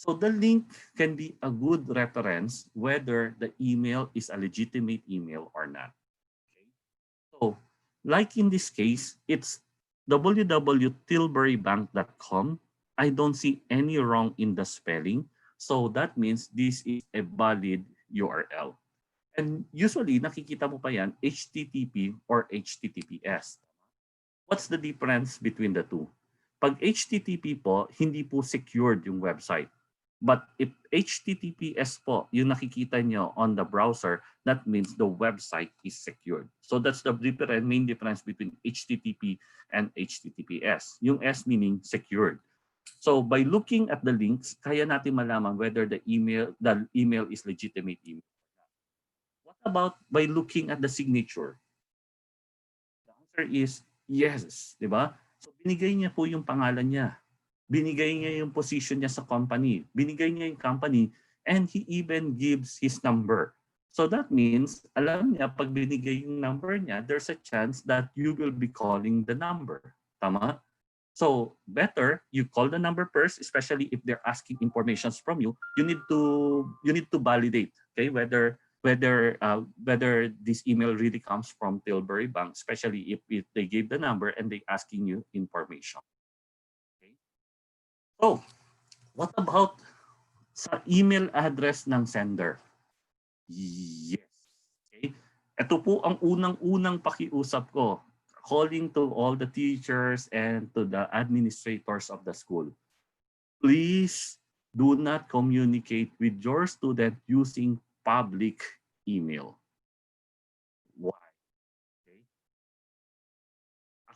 So the link can be a good reference whether the email is a legitimate email or not. Okay? So like in this case, it's www.tilburybank.com. I don't see any wrong in the spelling. So that means this is a valid URL. And usually, nakikita mo pa yan, HTTP or HTTPS. What's the difference between the two? Pag HTTP po, hindi po secured yung website. But if HTTPS po, yung nakikita nyo on the browser, that means the website is secured. So that's the main difference between HTTP and HTTPS. Yung S meaning secured. So by looking at the links, kaya natin malaman whether the email is legitimate email. What about by looking at the signature? The answer is yes, di ba? So binigay niya po yung pangalan niya. Binigay niya yung position niya sa company. Binigay niya yung company and he even gives his number. So that means, alam niya, pag binigay yung number niya, there's a chance that you will be calling the number. Tama? So better you call the number first, especially if they're asking information from you. You need to validate, okay, whether this email really comes from Tilbury Bank, especially if they gave the number and they asking you information. Okay. So what about sa email address ng sender? Yes. Okay. Ito po ang unang-unang pakiusap ko, calling to all the teachers and to the administrators of the school. Please do not communicate with your student using public email. Why? Okay.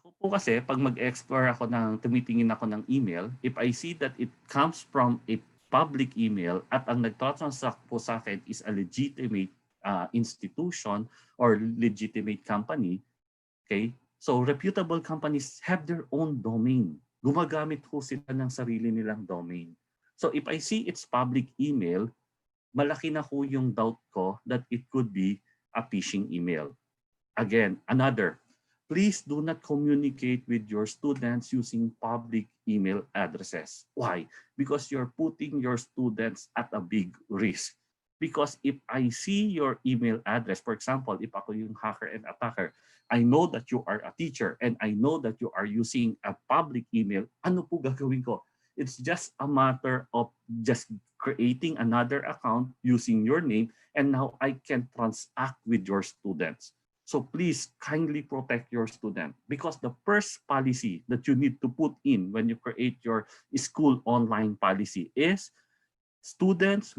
Ako po kasi, pag mag-explore ako tumitingin ako ng email, if I see that it comes from a public email at ang nagtatransact po sa akin is a legitimate institution or legitimate company, okay? So reputable companies have their own domain. Gumagamit po sila ng sarili nilang domain. So if I see it's public email, malaki na po yung doubt ko that it could be a phishing email. Again, please do not communicate with your students using public email addresses. Why? Because you're putting your students at a big risk. Because if I see your email address, for example, if ako yung hacker and attacker, I know that you are a teacher and I know that you are using a public email, ano po gagawin ko? It's just a matter of just creating another account using your name, and now I can transact with your students. So please kindly protect your student, because the first policy that you need to put in when you create your school online policy is students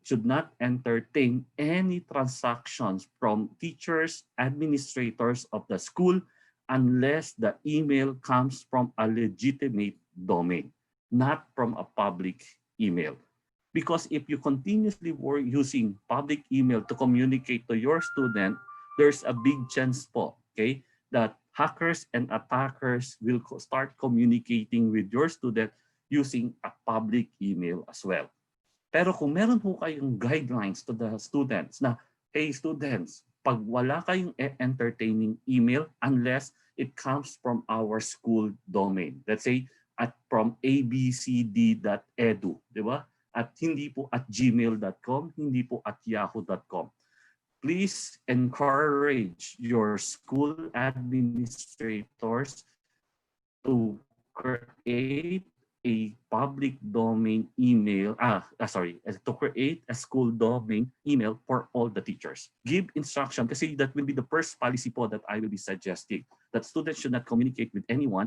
should not entertain any transactions from teachers, administrators of the school unless the email comes from a legitimate domain, not from a public email. Because if you continuously were using public email to communicate to your student, there's a big chance po, okay, that hackers and attackers will start communicating with your student using a public email as well. Pero kung meron po kayong guidelines to the students na, hey students, pag wala kayong entertaining email unless it comes from our school domain. Let's say from abcd.edu, di ba? At hindi po at gmail.com, hindi po at yahoo.com. Please encourage your school administrators to create a public domain email, to create a school domain email for all the teachers. Give instruction, kasi that will be the first policy po that I will be suggesting, that students should not communicate with anyone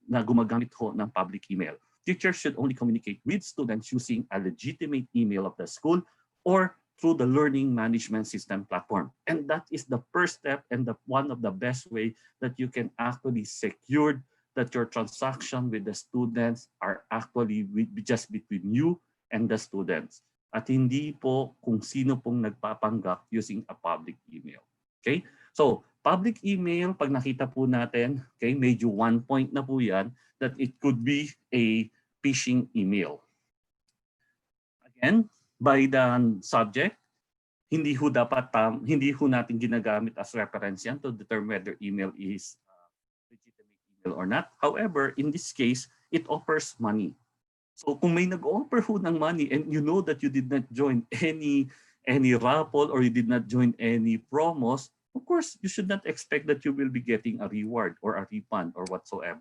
na gumagamit ho ng public email. Teachers should only communicate with students using a legitimate email of the school or through the learning management system platform. And that is the first step and one of the best way that you can actually secure that your transaction with the students are actually just between you and the students. At hindi po kung sino pong nagpapanggap using a public email. Okay? So, public email, pag nakita po natin, okay, medyo 1 point na po yan, that it could be a phishing email. Again, by the subject, hindi ho natin ginagamit as reference yan to determine whether email is legitimate email or not. However, in this case, it offers money. So kung may nag-offer ho ng money and you know that you did not join any raffle or you did not join any promos, of course, you should not expect that you will be getting a reward or a refund or whatsoever.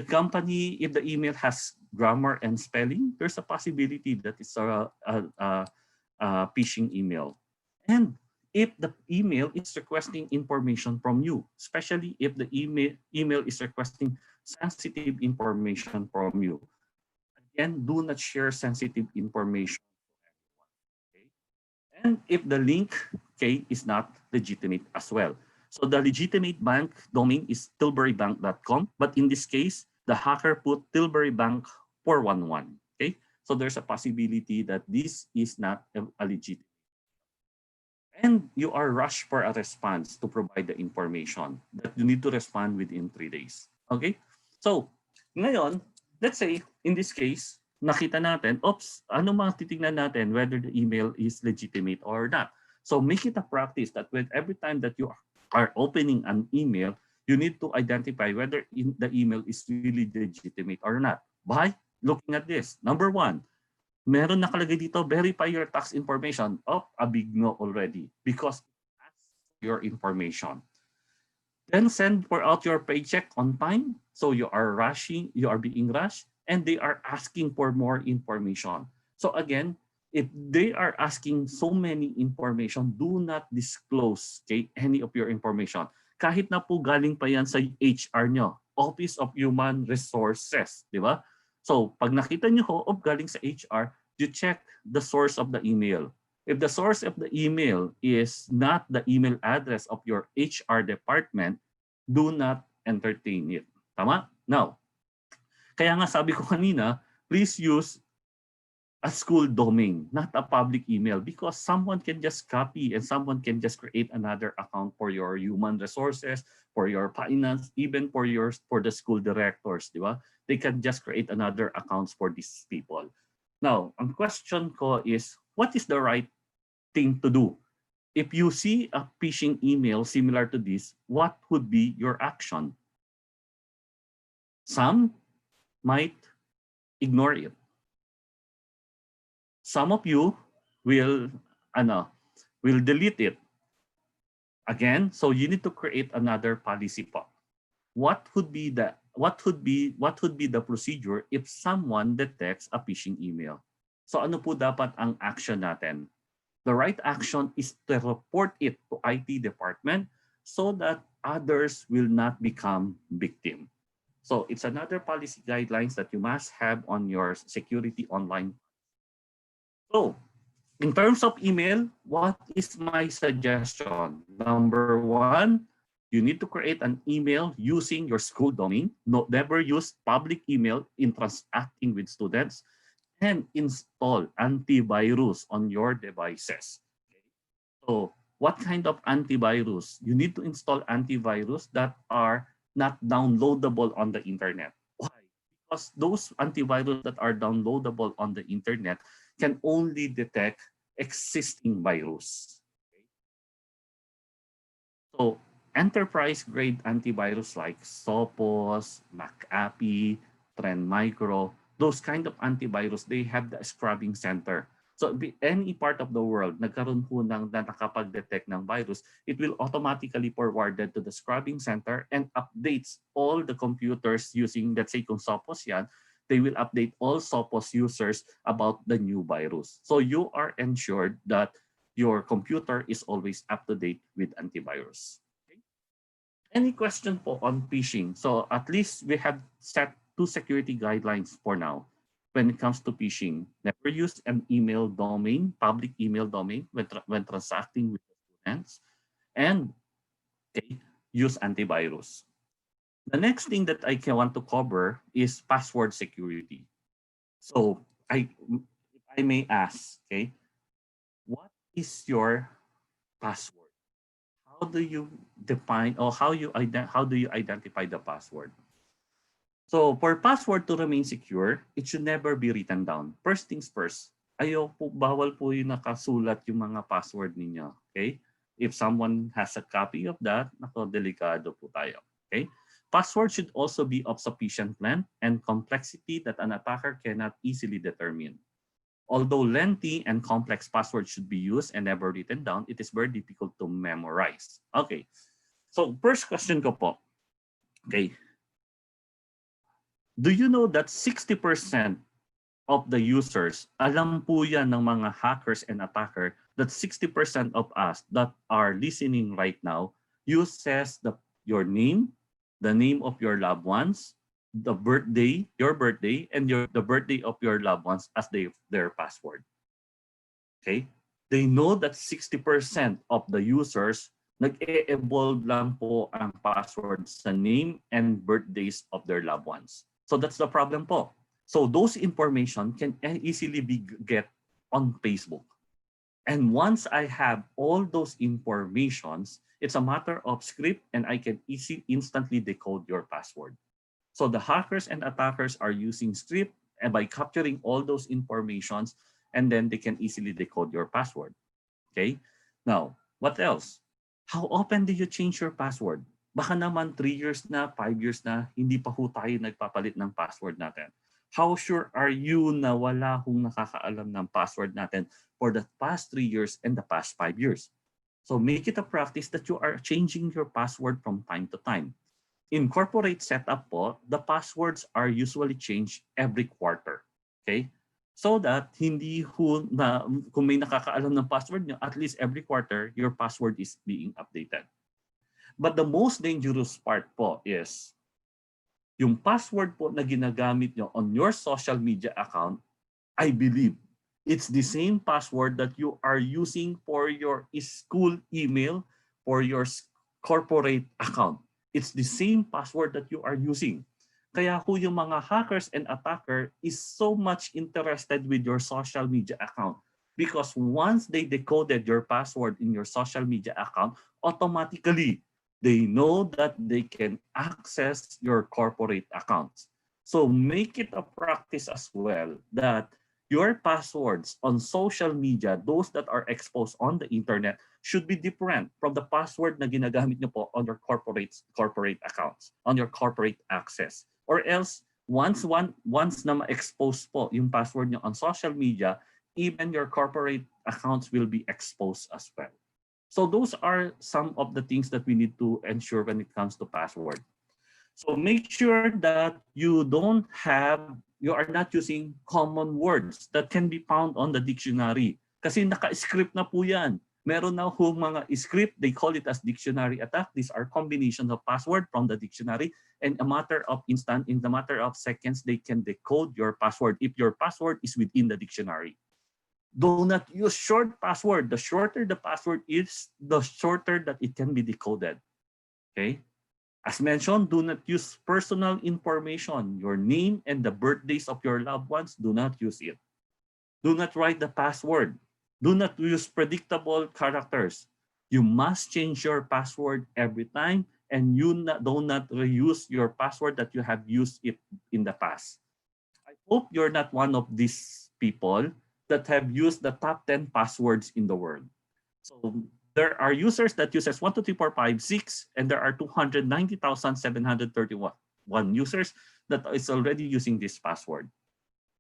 If the email has grammar and spelling, there's a possibility that it's a phishing email. And if the email is requesting information from you, especially if the email is requesting sensitive information from you, again, do not share sensitive information to everyone. Okay? And if the link, okay, is not legitimate as well. So the legitimate bank domain is tilburybank.com, but in this case, the hacker put tilburybank 411. Okay, so there's a possibility that this is not a legitimate. And you are rushed for a response to provide the information that you need to respond within 3 days. Okay, so ngayon, let's say in this case, nakita natin, ano mga titingnan natin whether the email is legitimate or not. So make it a practice that every time that you are opening an email, you need to identify whether the email is really legitimate or not by looking at this. Number one, meron nakalagay dito, verify your tax information. Oh, a big no already because it asks your information. Then send for out your paycheck on time. So you are being rushed, and they are asking for more information. So again, if they are asking so many information, do not disclose any of your information. Kahit na po galing pa yan sa HR nyo, Office of Human Resources, di ba? So pag nakita nyo ho, galing sa HR, you check the source of the email. If the source of the email is not the email address of your HR department, do not entertain it. Tama? Now, kaya nga sabi ko kanina, please use a school domain, not a public email, because someone can just copy and someone can just create another account for your human resources, for your finance, even for the school directors, di ba? They can just create another accounts for these people. Now, ang question ko is, what is the right thing to do? If you see a phishing email similar to this, what would be your action? Some might ignore it. Some of you will delete it. Again, so you need to create another policy po. What would be the procedure if someone detects a phishing email? So ano po dapat ang action natin? The right action is to report it to IT department so that others will not become victim. So it's another policy guidelines that you must have on your security online. So in terms of email, what is my suggestion? Number one, you need to create an email using your school domain. Never use public email in transacting with students, and install antivirus on your devices. So what kind of antivirus? You need to install antivirus that are not downloadable on the internet. Why? Because those antivirus that are downloadable on the internet can only detect existing virus. So enterprise-grade antivirus like SOPHOS, McAfee, Trend Micro, those kind of antivirus, they have the scrubbing center. So any part of the world, nagkaroon po na nakapag-detect ng virus, it will automatically forwarded to the scrubbing center and updates all the computers using, let's say kung SOPHOS yan, they will update all SOPHOS users about the new virus. So you are ensured that your computer is always up to date with antivirus. Okay? Any question po on phishing? So at least we have set 2 security guidelines for now when it comes to phishing. Never use an email domain, public email domain when transacting with students, and use antivirus. The next thing that I want to cover is password security. So if I may ask, okay, what is your password? How do you define or how do you identify the password? So for password to remain secure, it should never be written down. First things first, bawal po yung nakasulat yung mga password ninyo. Okay? If someone has a copy of that, delikado po tayo. Okay? Password should also be of sufficient length and complexity that an attacker cannot easily determine. Although lengthy and complex passwords should be used and never written down, it is very difficult to memorize. Okay. So first question ko po. Okay. Do you know that 60% of the users, alam po yan ng mga hackers and attacker, that 60% of us that are listening right now uses your name, the name of your loved ones, the birthday, your birthday, and the birthday of your loved ones as their password. Okay? They know that 60% of the users nag-e-evolve lang po ang password sa name and birthdays of their loved ones. So that's the problem po. So those information can easily be get on Facebook. And once I have all those informations, it's a matter of script and I can instantly decode your password. So the hackers and attackers are using script and by capturing all those informations, and then they can easily decode your password. Okay. Now, what else? How often do you change your password? Baka naman 3 years na, 5 years na, hindi pa ho tayo nagpapalit ng password natin. How sure are you na wala hong nakakaalam ng password natin for the past 3 years and the past 5 years? So make it a practice that you are changing your password from time to time. In corporate setup po, the passwords are usually changed every quarter. Okay? So that hindi ho na kung may nakakaalam ng password nyo, at least every quarter, your password is being updated. But the most dangerous part po is yung password po na ginagamit nyo on your social media account, I believe it's the same password that you are using for your school email, for your corporate account. It's the same password that you are using. Kaya ho yung mga hackers and attacker is so much interested with your social media account because once they decoded your password in your social media account, automatically they know that they can access your corporate accounts. So make it a practice as well that your passwords on social media, those that are exposed on the internet, should be different from the password na ginagamit nyo po on your corporate accounts, on your corporate access. Or else, once na ma-expose po yung password nyo on social media, even your corporate accounts will be exposed as well. So those are some of the things that we need to ensure when it comes to password. So make sure that you are not using common words that can be found on the dictionary. Kasi naka-script na po yan. Meron na ho mga script, they call it as dictionary attack. These are combinations of password from the dictionary. And in the matter of seconds, they can decode your password if your password is within the dictionary. Do not use short password. The shorter the password is, the shorter that it can be decoded. Okay? As mentioned, do not use personal information, your name and the birthdays of your loved ones. Do not use it. Do not write the password. Do not use predictable characters. You must change your password every time and do not reuse your password that you have used it in the past. I hope you're not one of these people that have used the top 10 passwords in the world. So there are users that uses 1, 2, 3, 4, 5, 6, and there are 290,731 users that is already using this password.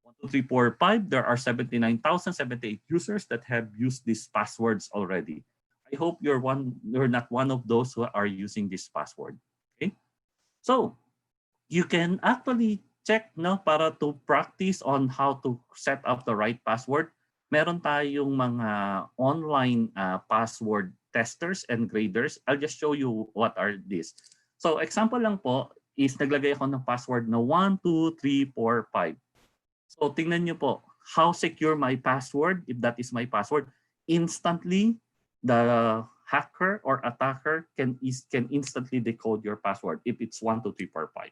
1, 2, 3, 4, 5, there are 79,078 users that have used these passwords already. I hope you're not one of those who are using this password. Okay? So you can actually check para to practice on how to set up the right password. Meron tayong mga online password testers and graders. I'll just show you what are these. So example lang po is naglagay ako ng password na 1, 2, 3, 4, 5. So tingnan nyo po how secure my password. If that is my password, instantly the hacker or attacker can instantly decode your password if it's 1, 2, 3, 4, 5.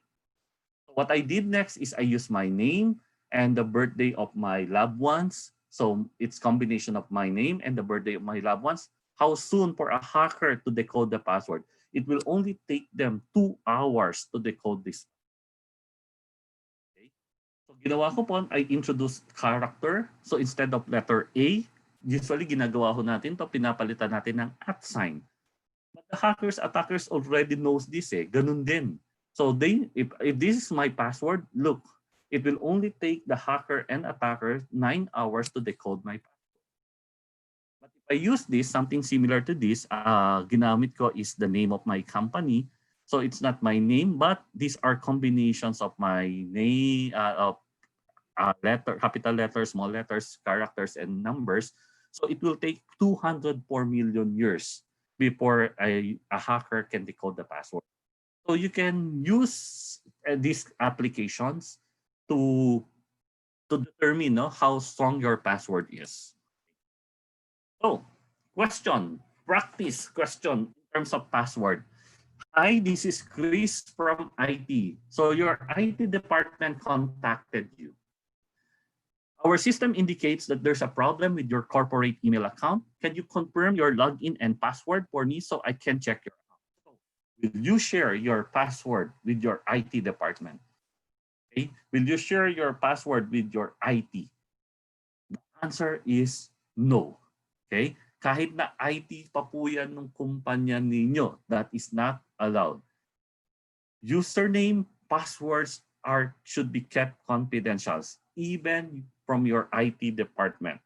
So what I did next is I used my name and the birthday of my loved ones. So it's combination of my name and the birthday of my loved ones. How soon for a hacker to decode the password? It will only take them 2 hours to decode this. Okay. So ginawa ko po, I introduced character. So instead of letter A, usually ginagawa ko natin to, pinapalitan natin ng @ sign. But the attackers already knows this ganun din. So if this is my password, look, it will only take the hacker and attacker 9 hours to decode my password. But if I use this, something similar to this, ginamit ko is the name of my company. So it's not my name, but these are combinations of my name, capital letters, small letters, characters, and numbers. So it will take 204 million years before a hacker can decode the password. So you can use these applications to determine how strong your password is. So, practice question in terms of password. Hi, this is Chris from IT. So your IT department contacted you. Our system indicates that there's a problem with your corporate email account. Can you confirm your login and password for me so I can check your account? So, will you share your password with your IT department? Okay. Will you share your password with your IT? The answer is no. Okay? Kahit na IT pa po yan ng kumpanya ninyo, that is not allowed. Username, passwords should be kept confidential, even from your IT department.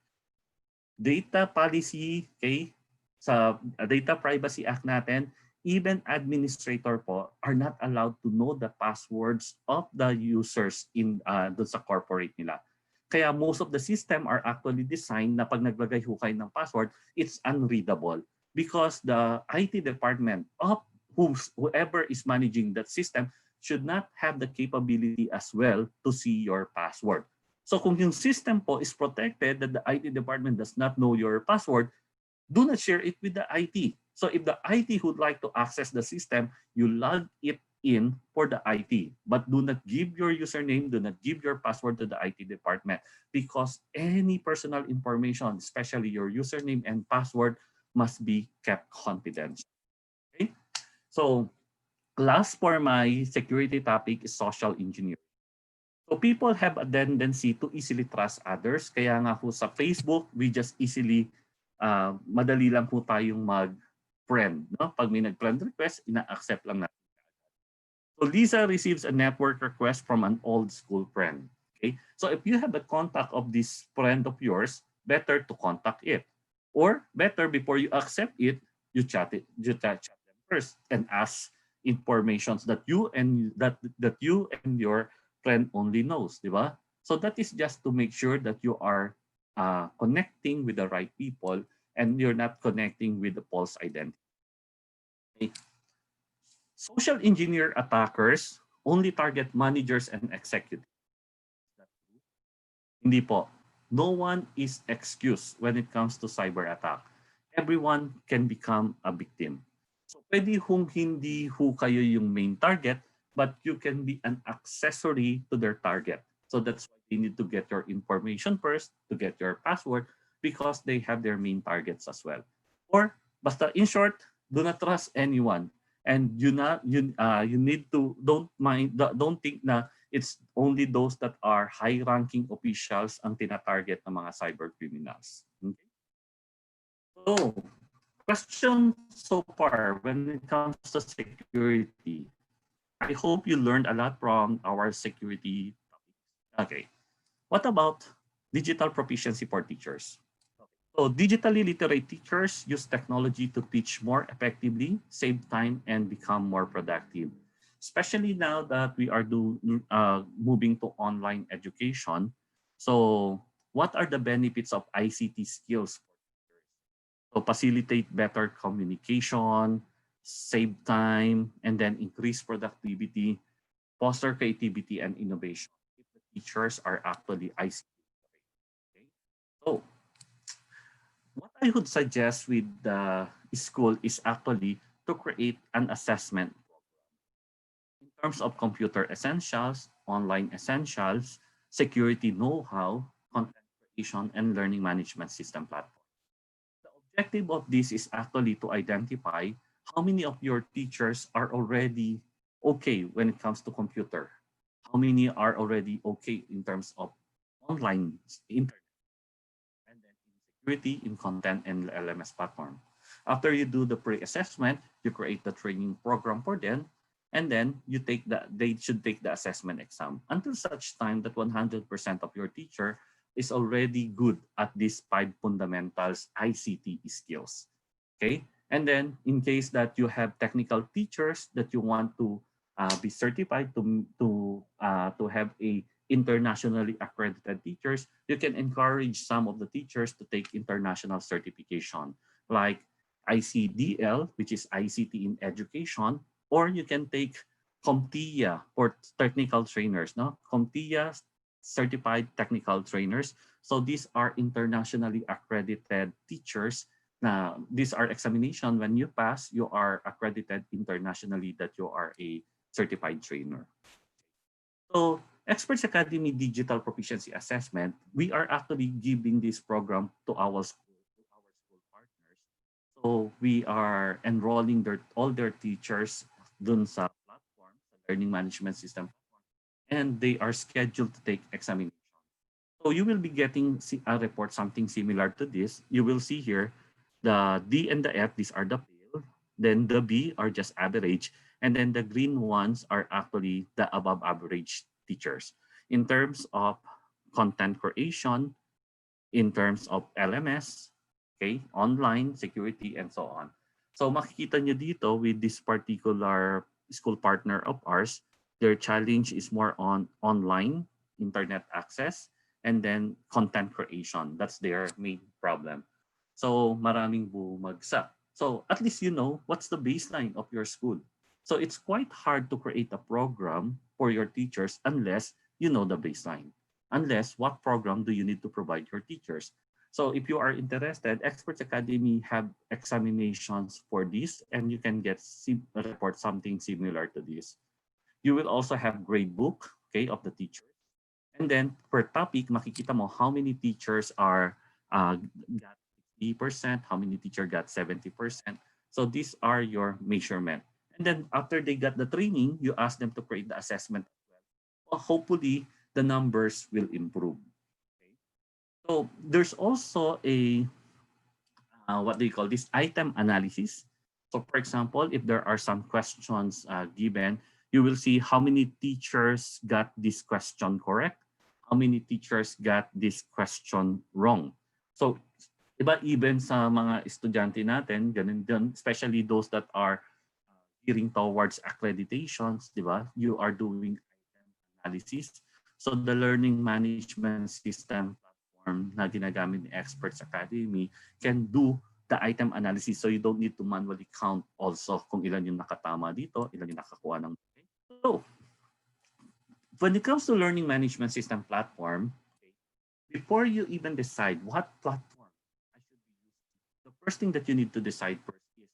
Data policy, okay, sa Data Privacy Act natin, even administrator po are not allowed to know the passwords of the users in dun sa corporate nila. Kaya most of the system are actually designed na pag naglagay ho kayo ng password, it's unreadable because the IT department of whoever is managing that system should not have the capability as well to see your password. So kung yung system po is protected that the IT department does not know your password, do not share it with the IT. So if the IT would like to access the system, you log it in for the IT, but do not give your username, do not give your password to the IT department because any personal information, especially your username and password, must be kept confidential. Okay? So last for my security topic is social engineering. So people have a tendency to easily trust others. Kaya nga po sa Facebook, we just easily, madali lang po tayong mag-friend. No? Pag may nag-friend request, ina-accept lang natin. So Lisa receives a network request from an old school friend. Okay? So if you have the contact of this friend of yours, better to contact it. Or better, before you accept it, you chat them first and ask informations that you and your friend only knows, di ba? So that is just to make sure that you are connecting with the right people and you're not connecting with the false identity. Okay. Social engineer attackers only target managers and executives. Hindi po. No one is excused when it comes to cyber attack. Everyone can become a victim. So pwede hindi kayo yung main target, but you can be an accessory to their target. So that's why they need to get your information first, to get your password, because they have their main targets as well. Or basta in short, do not trust anyone. And you need to don't think na it's only those that are high-ranking officials ang tinatarget ng mga cyber criminals. Okay? So, question so far when it comes to security. I hope you learned a lot from our security topic. Okay. What about digital proficiency for teachers? So digitally literate teachers use technology to teach more effectively, save time, and become more productive. Especially now that we are moving to online education. So what are the benefits of ICT skills? So facilitate better communication, save time, and then increase productivity, foster creativity and innovation if the teachers are actually ICT. Okay? So what I would suggest with the school is actually to create an assessment in terms of computer essentials, online essentials, security know-how, content creation, and learning management system platform. The objective of this is actually to identify how many of your teachers are already okay when it comes to computer. How many are already okay in terms of online internet, and then in security, in content, and LMS platform. After you do the pre-assessment, you create the training program for them, and then they should take the assessment exam until such time that 100% of your teacher is already good at these 5 fundamentals ICT skills. Okay, and then in case that you have technical teachers that you want to be certified to have a internationally accredited teachers, you can encourage some of the teachers to take international certification like ICDL, which is ICT in education, or you can take COMPTIA for technical trainers, no? COMPTIA certified technical trainers. So these are internationally accredited teachers. Now, these are examination. When you pass, you are accredited internationally that you are a certified trainer. So Experts Academy Digital Proficiency Assessment, we are actually giving this program to our school partners. So we are enrolling all their teachers dun sa platform, sa learning management system platform, and they are scheduled to take examination. So you will be getting a report something similar to this. You will see here the D and the F, these are the pale, then the B are just average, And then the green ones are actually the above average teachers. In terms of content creation, in terms of LMS, okay, online, security, and so on. So makikita nyo dito with this particular school partner of ours, their challenge is more on online, internet access, and then content creation. That's their main problem. So maraming bumagsak. So at least you know what's the baseline of your school. So it's quite hard to create a program for your teachers unless you know the baseline. Unless what program do you need to provide your teachers? So if you are interested, Experts Academy have examinations for this, and you can get report something similar to this. You will also have grade book, okay, of the teacher. And then per topic, makikita mo how many teachers are got 60%, how many teacher got 70%. So these are your measurement. And then after they got the training, you ask them to create the assessment as well. Well, hopefully, the numbers will improve. Okay? So there's also a what do you call this, item analysis. So for example, if there are some questions given, you will see how many teachers got this question correct, how many teachers got this question wrong. So diba, even sa mga estudyante natin, ganun din, especially those that are gearing towards accreditations, diba, you are doing item analysis. So the learning management system platform na ginagamit ni Experts Academy can do the item analysis, so you don't need to manually count also kung ilan yung nakatama dito, ilan yung nakakuha ng. So when it comes to learning management system platform, before you even decide what platform I should be using, the first thing that you need to decide first is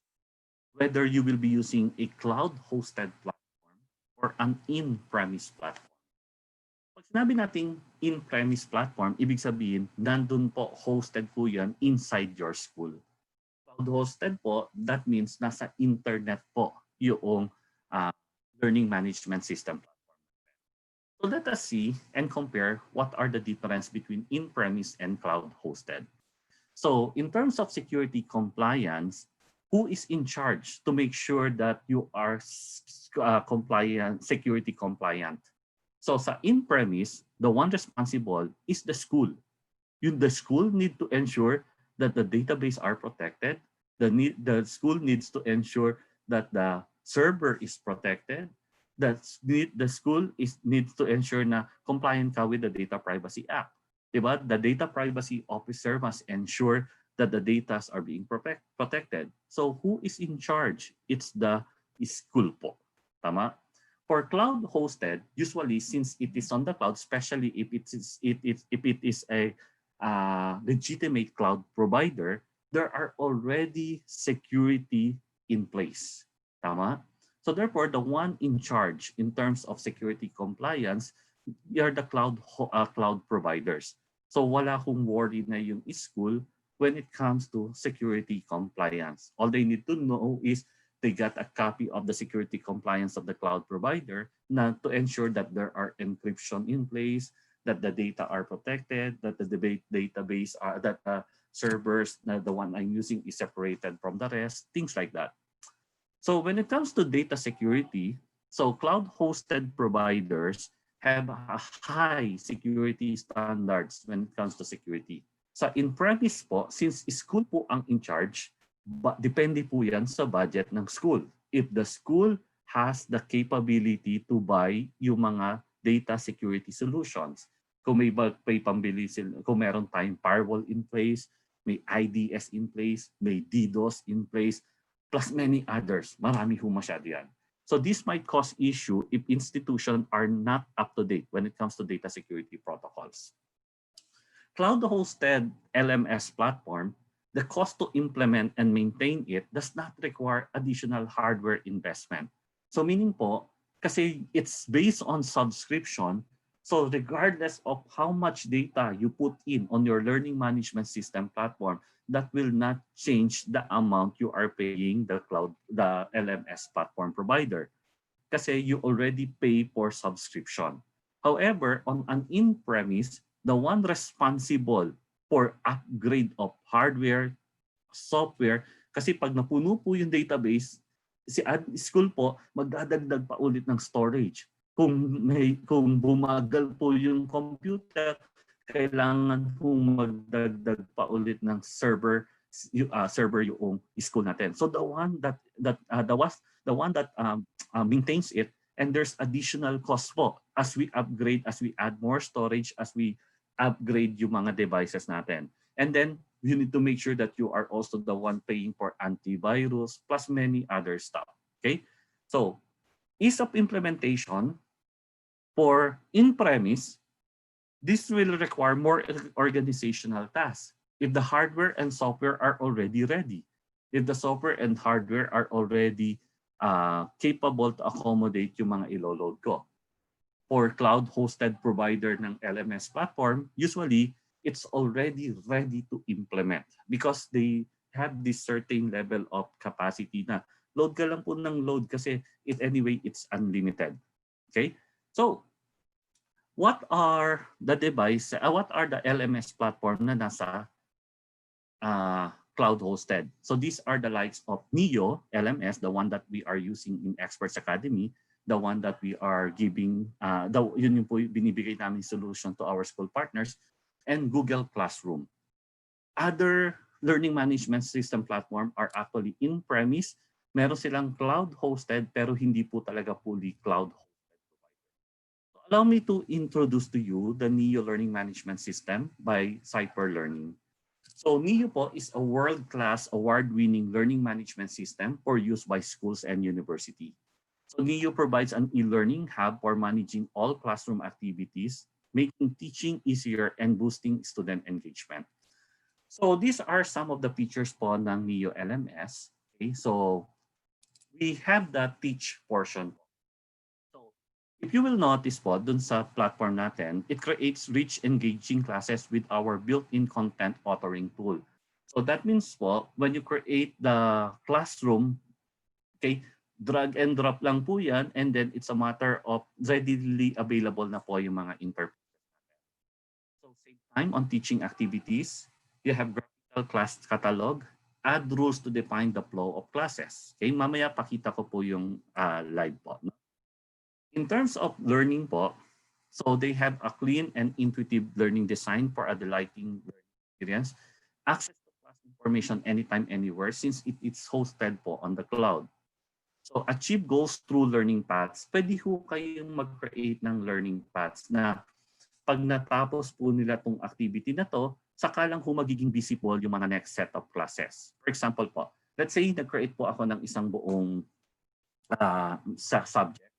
whether you will be using a cloud-hosted platform or an in-premise platform. Pag sinabi nating in-premise platform, ibig sabihin, nandun po, hosted po yan inside your school. Cloud-hosted po, that means nasa internet po yung learning management system platform. So let us see and compare what are the difference between in-premise and cloud-hosted. So in terms of security compliance, who is in charge to make sure that you are compliant, security compliant? So sa in-premise, the one responsible is the school. The school need to ensure that the database are protected. The school needs to ensure that the server is protected. The school needs to ensure na compliant ka with the Data Privacy Act. Diba? The data privacy officer must ensure that the data are being protected. So who is in charge? It's the school po. Tama? For cloud hosted, usually since it is on the cloud, especially if it is a legitimate cloud provider, there are already security in place. Tama? So therefore, the one in charge in terms of security compliance, are the cloud providers. So wala kong worry na yung school when it comes to security compliance. All they need to know is they got a copy of the security compliance of the cloud provider na to ensure that there are encryption in place, that the data are protected, that the database are, that the servers, na the one I'm using is separated from the rest, things like that. So when it comes to data security, so cloud-hosted providers have a high security standards when it comes to security. Sa in-premise po, since school po ang in charge, depende po yan sa budget ng school. If the school has the capability to buy yung mga data security solutions, kung may pambili sila, kung meron tayong firewall in place, may IDS in place, may DDoS in place, plus many others. Marami ho masyado yan. So this might cause issue if institutions are not up to date when it comes to data security protocols. Cloud-hosted LMS platform, the cost to implement and maintain it does not require additional hardware investment. So meaning po, kasi it's based on subscription, so regardless of how much data you put in on your learning management system platform, that will not change the amount you are paying the LMS platform provider. Kasi you already pay for subscription. However, on an in-premise, the one responsible for upgrade of hardware, software, kasi pag napuno po yung database, school po, magdadagdag pa ulit ng storage. Kung bumagal po yung computer, kailangan pong magdagdag pa ulit ng server yung school natin. So the one that maintains it, and there's additional cost po as we upgrade, as we add more storage, as we upgrade yung mga devices natin. And then you need to make sure that you are also the one paying for antivirus plus many other stuff. Okay, so ease of implementation for in-premise, this will require more organizational tasks. If the hardware and software are already ready, if the software and hardware are already capable to accommodate yung mga ilo-load ko. For cloud-hosted provider ng LMS platform, usually it's already ready to implement because they have this certain level of capacity na load ka lang po ng load kasi anyway, it's unlimited. Okay? So, what are the LMS platform na nasa cloud-hosted? So these are the likes of Neo LMS, the one that we are using in Experts Academy, the one that we are giving, yun yung po binibigay namin solution to our school partners, and Google Classroom. Other learning management system platform are actually in-premise. Meron silang cloud-hosted pero hindi po talaga fully cloud-hosted. So allow me to introduce to you the Neo Learning Management System by Cypher Learning. So Neo po is a world-class, award-winning learning management system for use by schools and university. So Neo provides an e-learning hub for managing all classroom activities, making teaching easier and boosting student engagement. So these are some of the features po ng Neo LMS. Okay, so we have the teach portion. So if you will notice po dun sa platform natin, it creates rich, engaging classes with our built-in content authoring tool. So that means po, when you create the classroom, okay, drag and drop lang po yan, and then it's a matter of readily available na po yung mga interfaces. So save time on teaching activities. You have graphical class catalog, add rules to define the flow of classes. Okay, mamaya pakita ko po yung live po. In terms of learning po, so they have a clean and intuitive learning design for a delighting learning experience. Access to class information anytime, anywhere, since it's hosted po on the cloud. So achieve goals through learning paths. Pwede ho kayong mag-create ng learning paths na pag natapos po nila tong activity na to, saka lang ho magiging visible yung mga next set of classes. For example po, let's say nag-create po ako ng isang buong sa subject.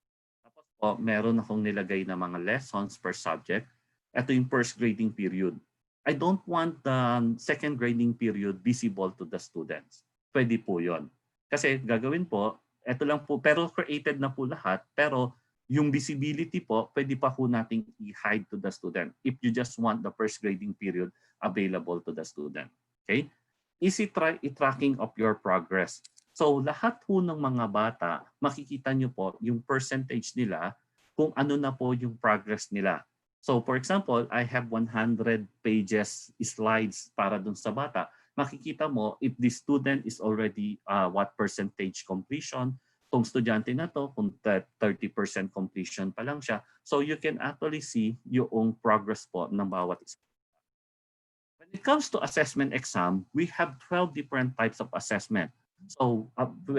Tapos po, meron akong nilagay na mga lessons per subject. Ito yung first grading period. I don't want the second grading period visible to the students. Pwede po yon. Kasi gagawin po, ito lang po, pero created na po lahat, pero yung visibility po, pwede pa po nating i-hide to the student if you just want the first grading period available to the student. Okay? Easy tracking of your progress. So lahat po ng mga bata, makikita nyo po yung percentage nila kung ano na po yung progress nila. So for example, I have 100 pages slides para dun sa bata. Makikita mo if the student is already what percentage completion, kung estudyante na to, kung 30% completion pa lang siya. So you can actually see yung progress po ng bawat isa. When it comes to assessment exam, we have 12 different types of assessment. So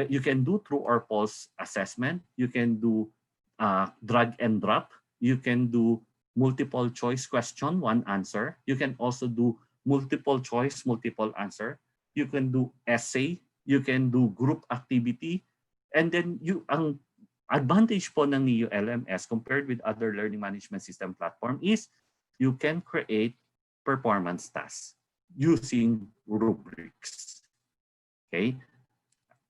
you can do true or false assessment. You can do drag and drop. You can do multiple choice question, one answer. You can also do multiple choice, multiple answer. You can do essay. You can do group activity. And then ang advantage po ng Neo LMS compared with other learning management system platform is you can create performance tasks using rubrics. Okay?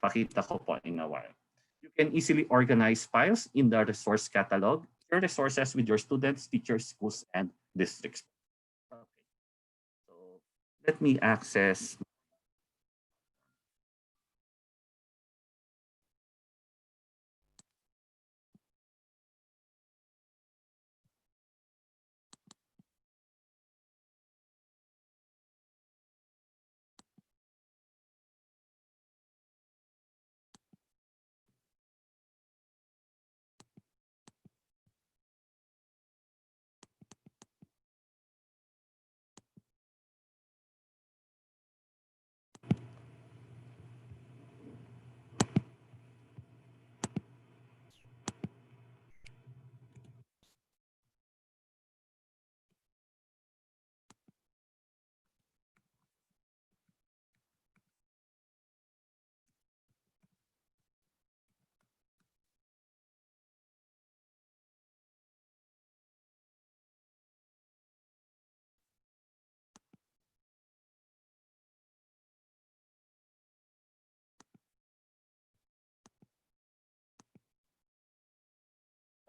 Pakita ko po in a while. You can easily organize files in the resource catalog, share resources with your students, teachers, schools, and districts. Okay. So let me access.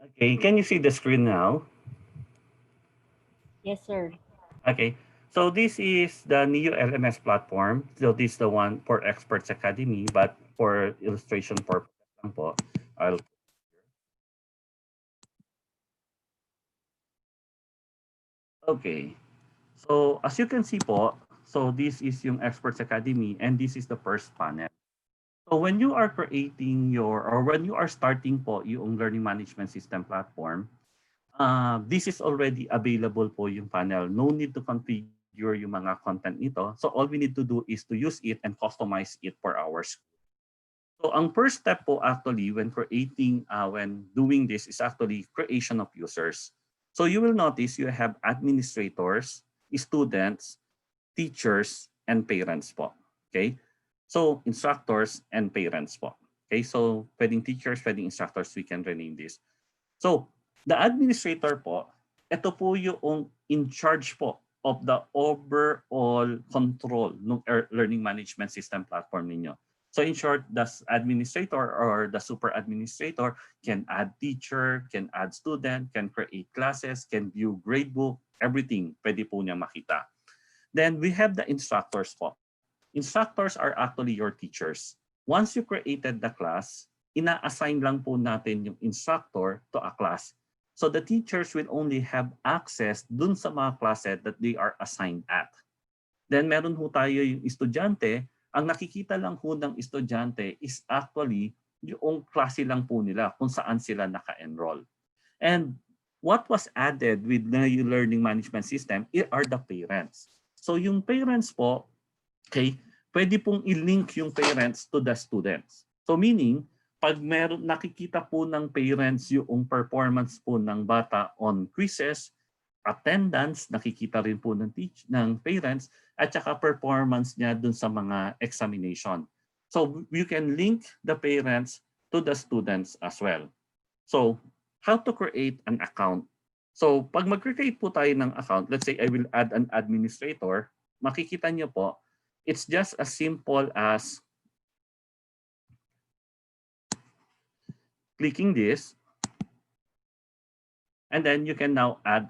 Okay, can you see the screen now? Yes, sir. Okay, so this is the new LMS platform. So this is the one for Experts Academy, but for illustration purposes lang po, I'll okay. So as you can see po, so this is yung Experts Academy and this is the first panel. So when you are creating your or when you are starting po yung learning management system platform, this is already available po yung panel. No need to configure yung mga content nito. So all we need to do is to use it and customize it for our school. So ang first step po actually when doing this is actually creation of users. So you will notice you have administrators, students, teachers, and parents po. Okay? So instructors and parents po. Okay? So pwedeng teachers, pwedeng instructors, we can rename this. So the administrator po, ito po yung in charge po of the overall control ng learning management system platform ninyo. So in short, the administrator or the super administrator can add teacher, can add student, can create classes, can view gradebook, everything pwede po niya makita. Then we have the instructors po. Instructors are actually your teachers. Once you created the class, ina-assign lang po natin yung instructor to a class. So the teachers will only have access dun sa mga klase that they are assigned at. Then meron ho tayo yung estudyante. Ang nakikita lang ho ng estudyante is actually yung klase lang po nila kung saan sila naka-enroll. And what was added with the learning management system are the parents. So yung parents po, okay, pwede pong i-link yung parents to the students. So meaning, pag meron nakikita po ng parents yung performance po ng bata on quizzes, attendance, nakikita rin po ng parents, at saka performance niya dun sa mga examination. So you can link the parents to the students as well. So how to create an account? So pag mag-create po tayo ng account, let's say I will add an administrator, makikita niyo po, it's just as simple as clicking this, and then you can now add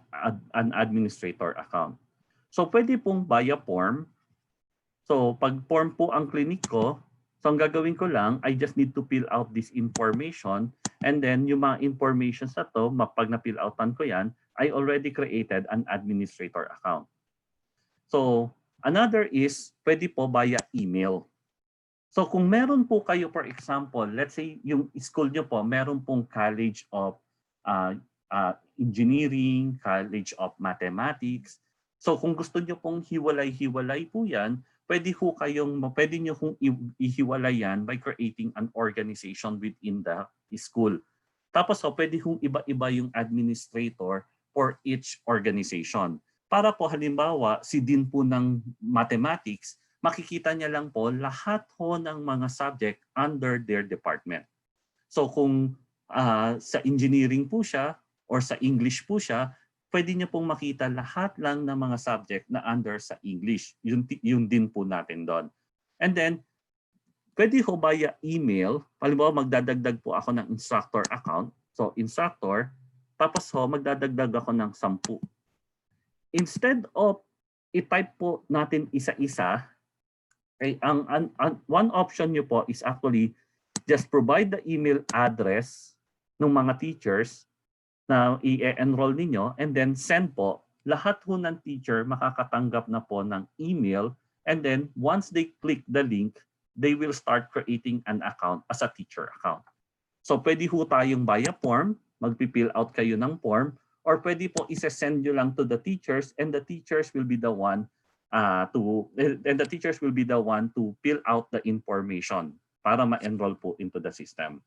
an administrator account. So pwede pong via form. So pag form po ang clinic ko, so ang gagawin ko lang, I just need to fill out this information, and then yung mga informations na to, pag na-fill outan ko yan, I already created an administrator account. So another is pwede po via email. So kung meron po kayo, for example, let's say yung school nyo po, meron pong College of Engineering, College of Mathematics. So kung gusto nyo pong hiwalay-hiwalay po yan, pwede nyo kong ihiwalay yan by creating an organization within the school. Tapos pwede kong iba-iba yung administrator for each organization. Para po halimbawa, si Dean po ng Mathematics, makikita niya lang po lahat ho ng mga subject under their department. So kung sa engineering po siya or sa English po siya, pwede niya pong makita lahat lang ng mga subject na under sa English. Yun din po natin doon. And then, pwede ho via email. Halimbawa, magdadagdag po ako ng instructor account. So instructor, tapos magdadagdag ako ng 10. Instead of i-type po natin isa-isa, okay, one option nyo po is actually just provide the email address ng mga teachers na i-enroll ninyo and then send po. Lahat ho ng teacher makakatanggap na po ng email, and then once they click the link, they will start creating an account as a teacher account. So pwede ho tayong via form, magpipill out kayo ng form, or pwede po isa-send nyo lang to the teachers, and the teachers will be the one to fill out the information para ma-enroll po into the system.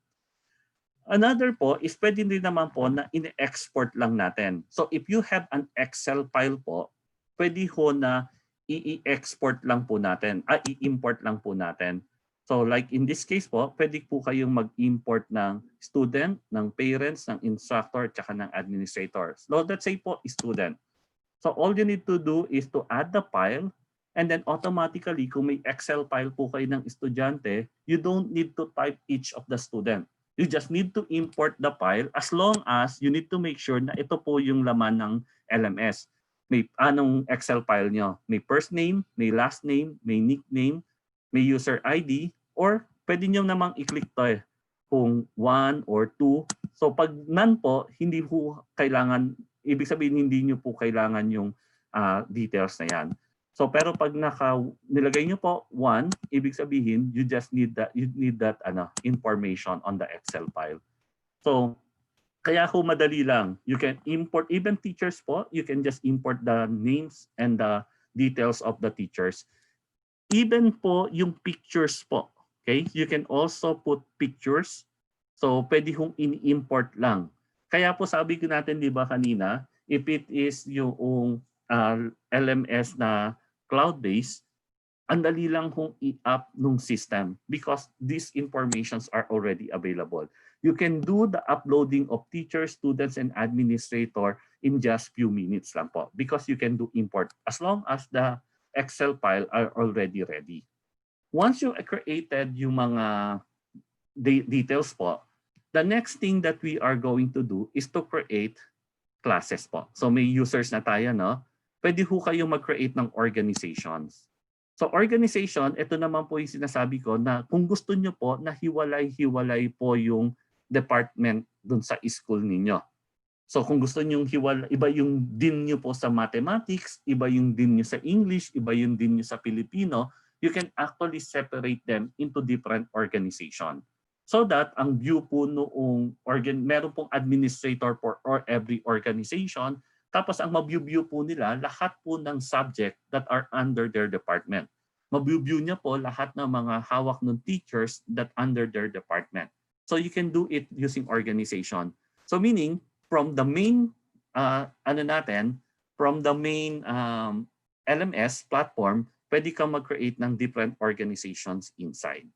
Another po is pwede din naman po na in-export lang natin. So if you have an Excel file po, pwede ho na i-export lang po natin, i-import lang po natin. So like in this case po, pwede po kayong mag-import ng student, ng parents, ng instructor, at ng administrator. So let's say po student. So all you need to do is to add the file, and then automatically kung may Excel file po kayo ng estudyante, you don't need to type each of the student. You just need to import the file as long as you need to make sure na ito po yung laman ng LMS. May anong Excel file nyo. May first name, may last name, may nickname, may user ID, or pwede nyo namang i-click to kung 1 or 2. So pag none po, hindi po kailangan, ibig sabihin hindi nyo po kailangan yung details na yan. So pero pag nilagay nyo po 1, ibig sabihin you need that information on the Excel file. So kaya kung madali lang, you can import even teachers po, you can just import the names and the details of the teachers. Even po yung pictures po, okay? You can also put pictures. So pwede kong ini-import lang. Kaya po sabi ko natin 'di ba kanina, if it is yung LMS na cloud-based, ang dali lang kung i-up nung system because these informations are already available. You can do the uploading of teachers, students, and administrator in just few minutes lang po because you can do import as long as the Excel file are already ready. Once you created yung mga details po, the next thing that we are going to do is to create classes po. So may users na tayo, no? Pwede ho kayo mag-create ng organizations. So organization, ito naman po yung sinasabi ko na kung gusto nyo po na hiwalay-hiwalay po yung department dun sa school ninyo. So kung gusto nyo iba yung din nyo po sa mathematics, iba yung din nyo sa English, iba yung din nyo sa Filipino, you can actually separate them into different organization. So that ang view po noong meron pong administrator for every organization. Tapos ang mabview po nila lahat po ng subject that are under their department. Mabview niya po lahat ng mga hawak ng teachers that under their department. So you can do it using organization. So meaning from the main LMS platform, pwede kang mag-create ng different organizations inside.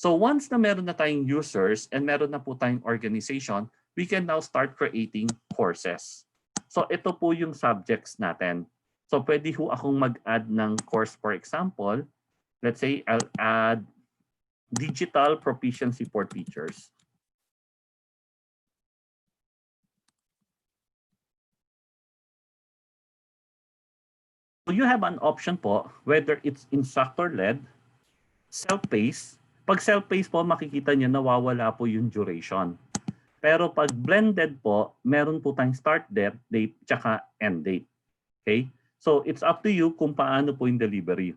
So once na meron na tayong users and meron na po tayong organization, we can now start creating courses. So ito po yung subjects natin. So pwede ho akong mag-add ng course, for example. Let's say I'll add digital proficiency for teachers. So you have an option po whether it's instructor-led, self-paced. Pag self-paced po, makikita niyo nawawala po yung duration. Pero pag blended po, meron po tayong start date, tsaka end date. Okay? So it's up to you kung paano po yung delivery.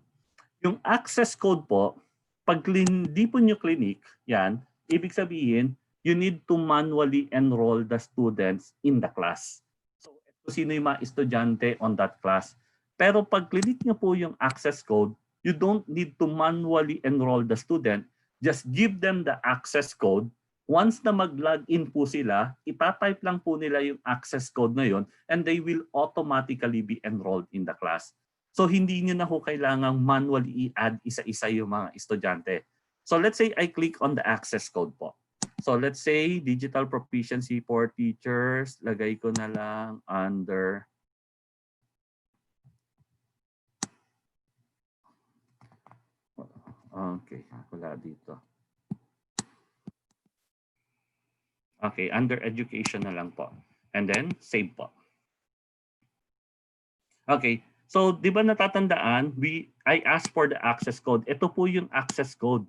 Yung access code po, pag hindi po nyo clinic, yan, ibig sabihin, you need to manually enroll the students in the class. So ito sino yung mga estudyante on that class. Pero pag clinic nyo po yung access code, you don't need to manually enroll the student. Just give them the access code. Once na mag-login po sila, itatype lang po nila yung access code na yun and they will automatically be enrolled in the class. So hindi nyo na ho kailangang manually i-add isa-isa yung mga estudyante. So let's say I click on the access code po. So let's say digital proficiency for teachers, lagay ko na lang under wala dito. Okay, under education na lang po. And then, save po. Okay, so di ba natatandaan, I asked for the access code. Ito po yung access code.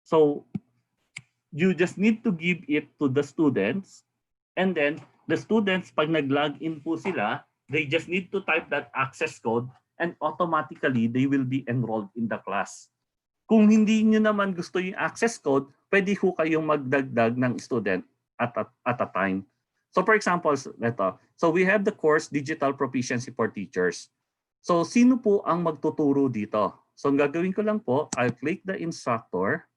So, you just need to give it to the students. And then, the students, pag nag-login po sila, they just need to type that access code and automatically, they will be enrolled in the class. Kung hindi nyo naman gusto yung access code, pwede ho kayong magdagdag ng student at a time. So for example, ito. So we have the course Digital Proficiency for Teachers. So sino po ang magtuturo dito? So ang gagawin ko lang po, I'll click the instructor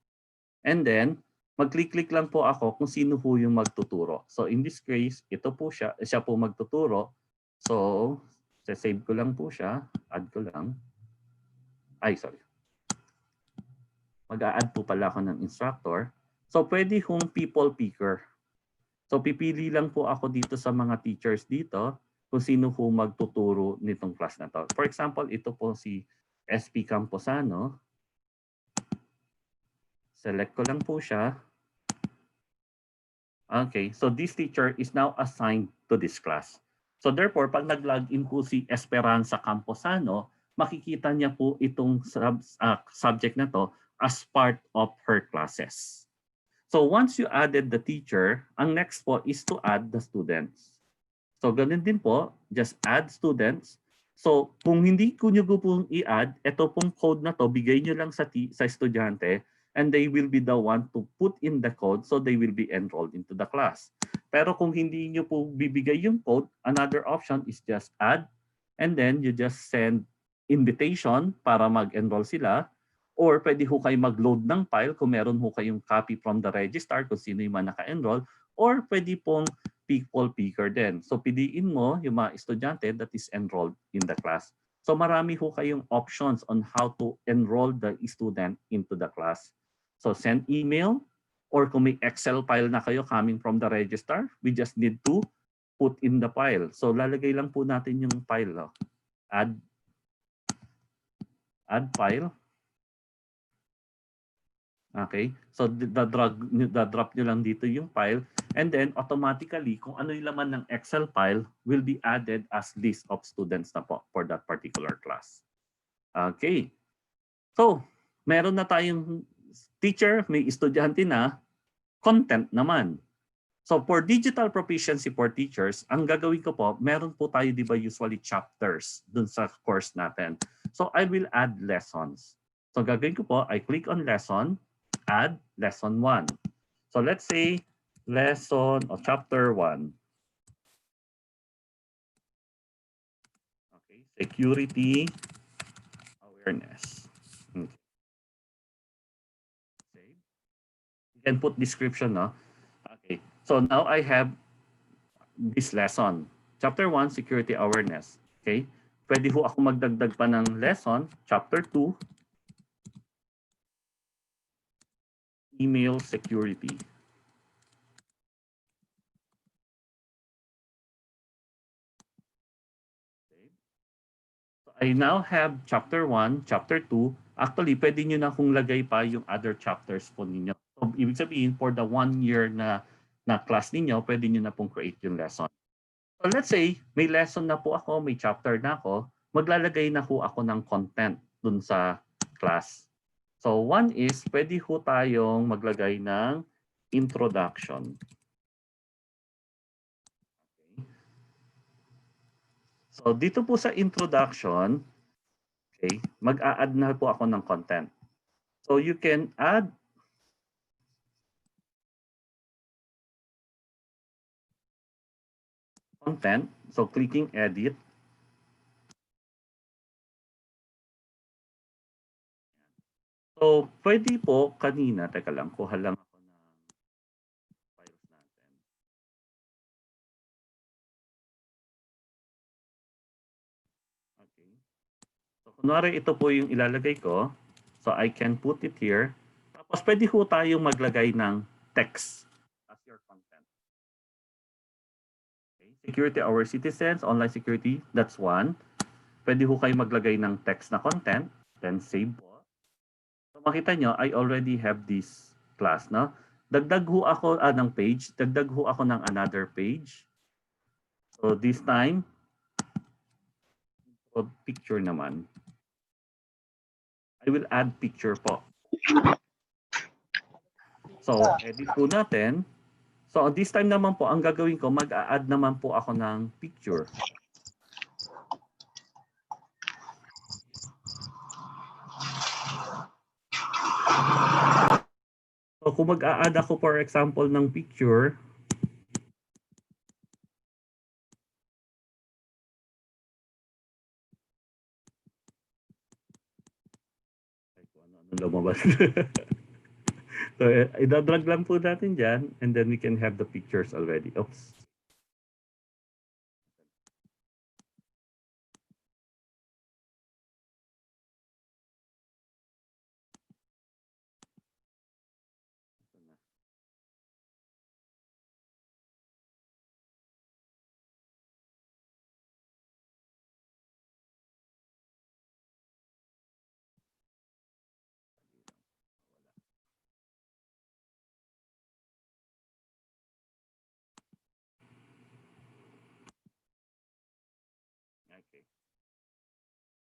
and then mag-click lang po ako kung sino po yung magtuturo. So in this case, ito po siya po magtuturo. So save ko lang po siya, add ko lang. Mag-a-add po pala ako ng instructor. So pwede hong people picker. So pipili lang po ako dito sa mga teachers dito kung sino po magtuturo nitong class na to. For example, ito po si SP Camposano. Select ko lang po siya. Okay, so this teacher is now assigned to this class. So therefore, pag nag-login po si Esperanza Camposano, makikita niya po itong subject na to as part of her classes. So once you added the teacher, ang next po is to add the students. So ganun din po, just add students. So kung hindi ko nyo po i-add, ito pong code na to, bigay nyo lang sa estudyante and they will be the one to put in the code so they will be enrolled into the class. Pero kung hindi nyo po bibigay yung code, another option is just add and then you just send invitation para mag-enroll sila or pwede ho kayo mag-load ng file kung meron ho kayong copy from the registrar kung sino yung mga naka-enroll or pwede pong people picker din. So piliin mo yung mga estudyante that is enrolled in the class. So marami ho kayong options on how to enroll the student into the class. So send email or kung may Excel file na kayo coming from the registrar, we just need to put in the file. So lalagay lang po natin yung file. Add file. Okay? So drop nyo lang dito yung file and then automatically kung ano yung laman ng Excel file will be added as list of students na po for that particular class. Okay. So, meron na tayong teacher, may estudyante na, content naman. So for digital proficiency for teachers, ang gagawin ko po, meron po tayo di ba usually chapters dun sa course natin. So I will add lessons. So gagawin ko po, I click on lesson, add lesson 1. So let's say lesson or chapter 1. Okay, security awareness. Okay. You can put description, no? Okay. So now I have this lesson. Chapter 1, security awareness. Okay? Pwede ho ako magdagdag pa ng lesson. Chapter 2, email security. Okay. So I now have chapter 1, chapter 2. Actually, pwede nyo na kung lagay pa yung other chapters po ninyo. So, ibig sabihin, for the 1 year na class ninyo, pwede nyo na pong create yung lesson. So let's say, may lesson na po ako, may chapter na ako, maglalagay na po ako ng content dun sa class. So one is, pwede ho tayong maglagay ng introduction. Okay. So dito po sa introduction, okay, mag-a-add na po ako ng content. So you can add content. So clicking edit. So pwede po kanina, teka lang, kuha lang ako ng files natin. Okay. So kunwari ito po yung ilalagay ko. So I can put it here. Tapos pwede ho tayong maglagay ng text as your content. Okay. Security our citizens, online security, that's one. Pwede ho kayo maglagay ng text na content, then save po. So makita nyo, I already have this class, no? Dagdag ho ako ng page, dagdag ho ako ng another page. So this time, so picture naman. I will add picture po. So edit po natin. So this time naman po, ang gagawin ko, mag-a-add naman po ako ng picture. So kung mag-a-add ako for example ng picture, ay kung ano lumabas. So i-drag lang po natin dyan and then we can have the pictures already. Oops.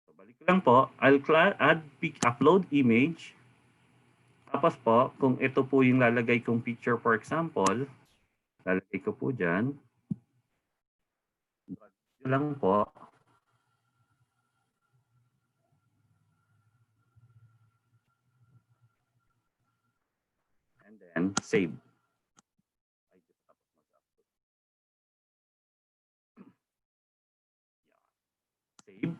So, balik ko lang po. I'll add upload image. Tapos po, kung ito po yung lalagay kong picture, for example, lalagay ko po dyan. Ito lang po. And then, save. Save.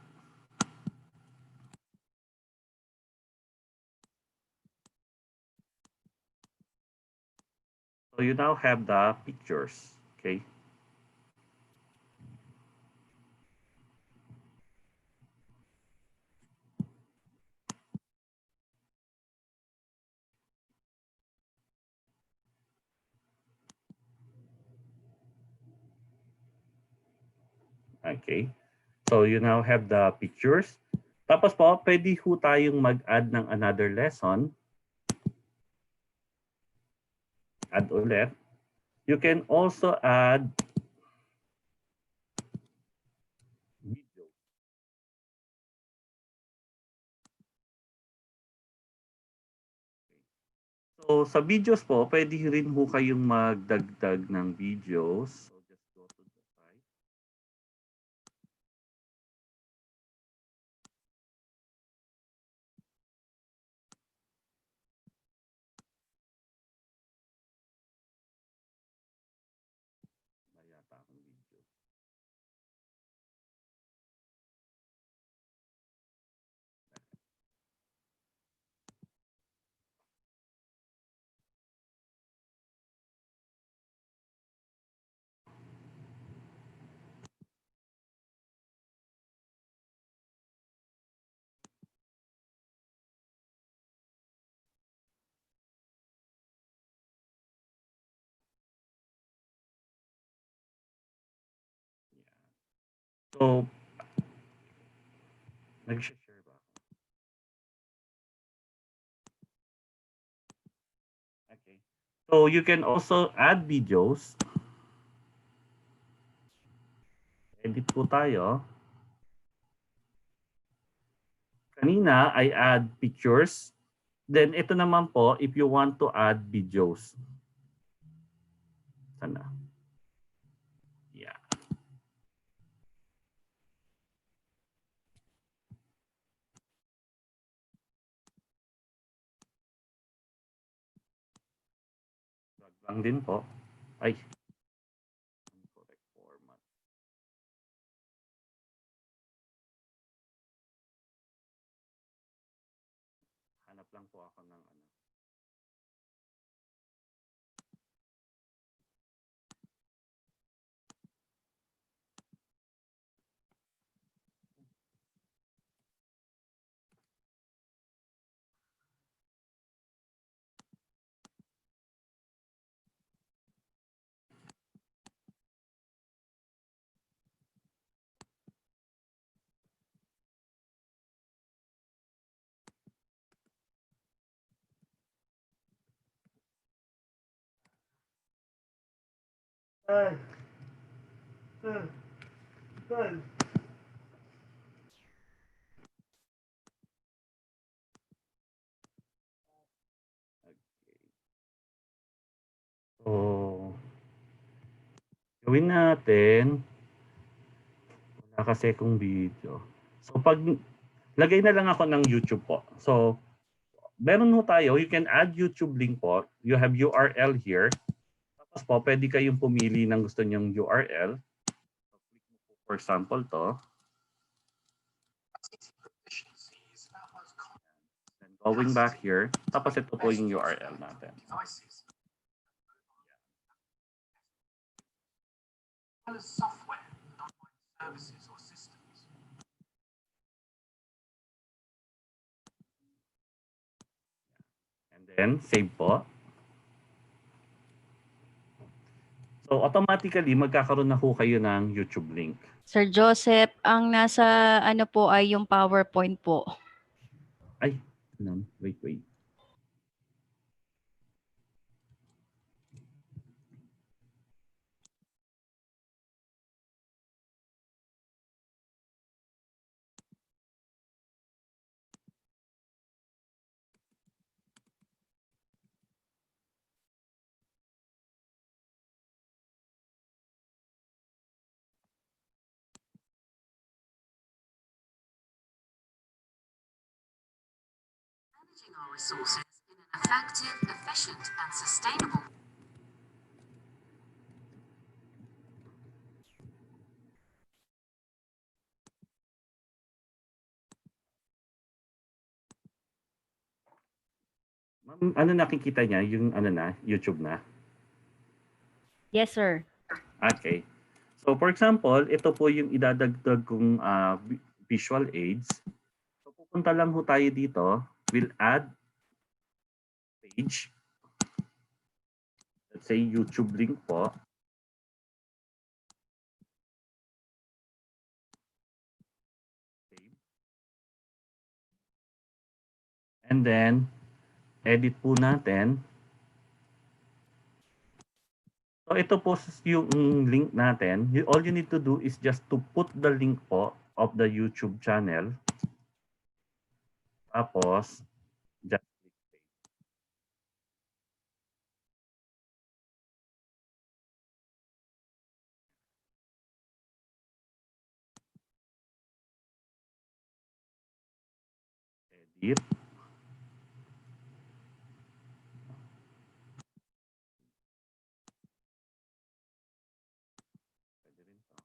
So you now have the pictures, okay? Okay. So you now have the pictures. Tapos po, pwede ho tayong mag-add ng another lesson. Add ulit. You can also add video. So sa videos po, pwede rin ho kayong magdagdag ng videos. So just go to the site. Mayata akong video. So, nag-share ba? Okay. So you can also add videos. Edit po tayo. Kanina, I add pictures. Then ito naman po, if you want to add videos. Sana. Yeah. Drag lang din po. Ay. Correct format. Hanap lang po ako ng ano. Ay. So, gawin natin. Wala kasi akong video. So, pag lagay na lang ako ng YouTube po. So, meron ho tayo. You can add YouTube link po. You have URL here. Tapos po, pwede kayong pumili ng gusto nyong URL. So, click mo po, for example, to. Then going back here. Tapos ito po yung URL natin. Software, services or systems. And then, save po. So, automatically, magkakaroon na ho kayo ng YouTube link. Sir Joseph, ang nasa ano po ay yung PowerPoint po. Ay, wait. Managing our resources in an effective, efficient, and sustainable Ma'am, ano nakikita niya? Yung ano na, YouTube na? Yes, sir. Okay. So for example, ito po yung idadagdag kong visual aids. So pupunta lang ho tayo dito. We'll add page. Let's say YouTube link po. And then, edit po natin. So ito po yung link natin. All you need to do is just to put the link po of the YouTube channel. Tapos, just click paste. Edit. Pwede rin to.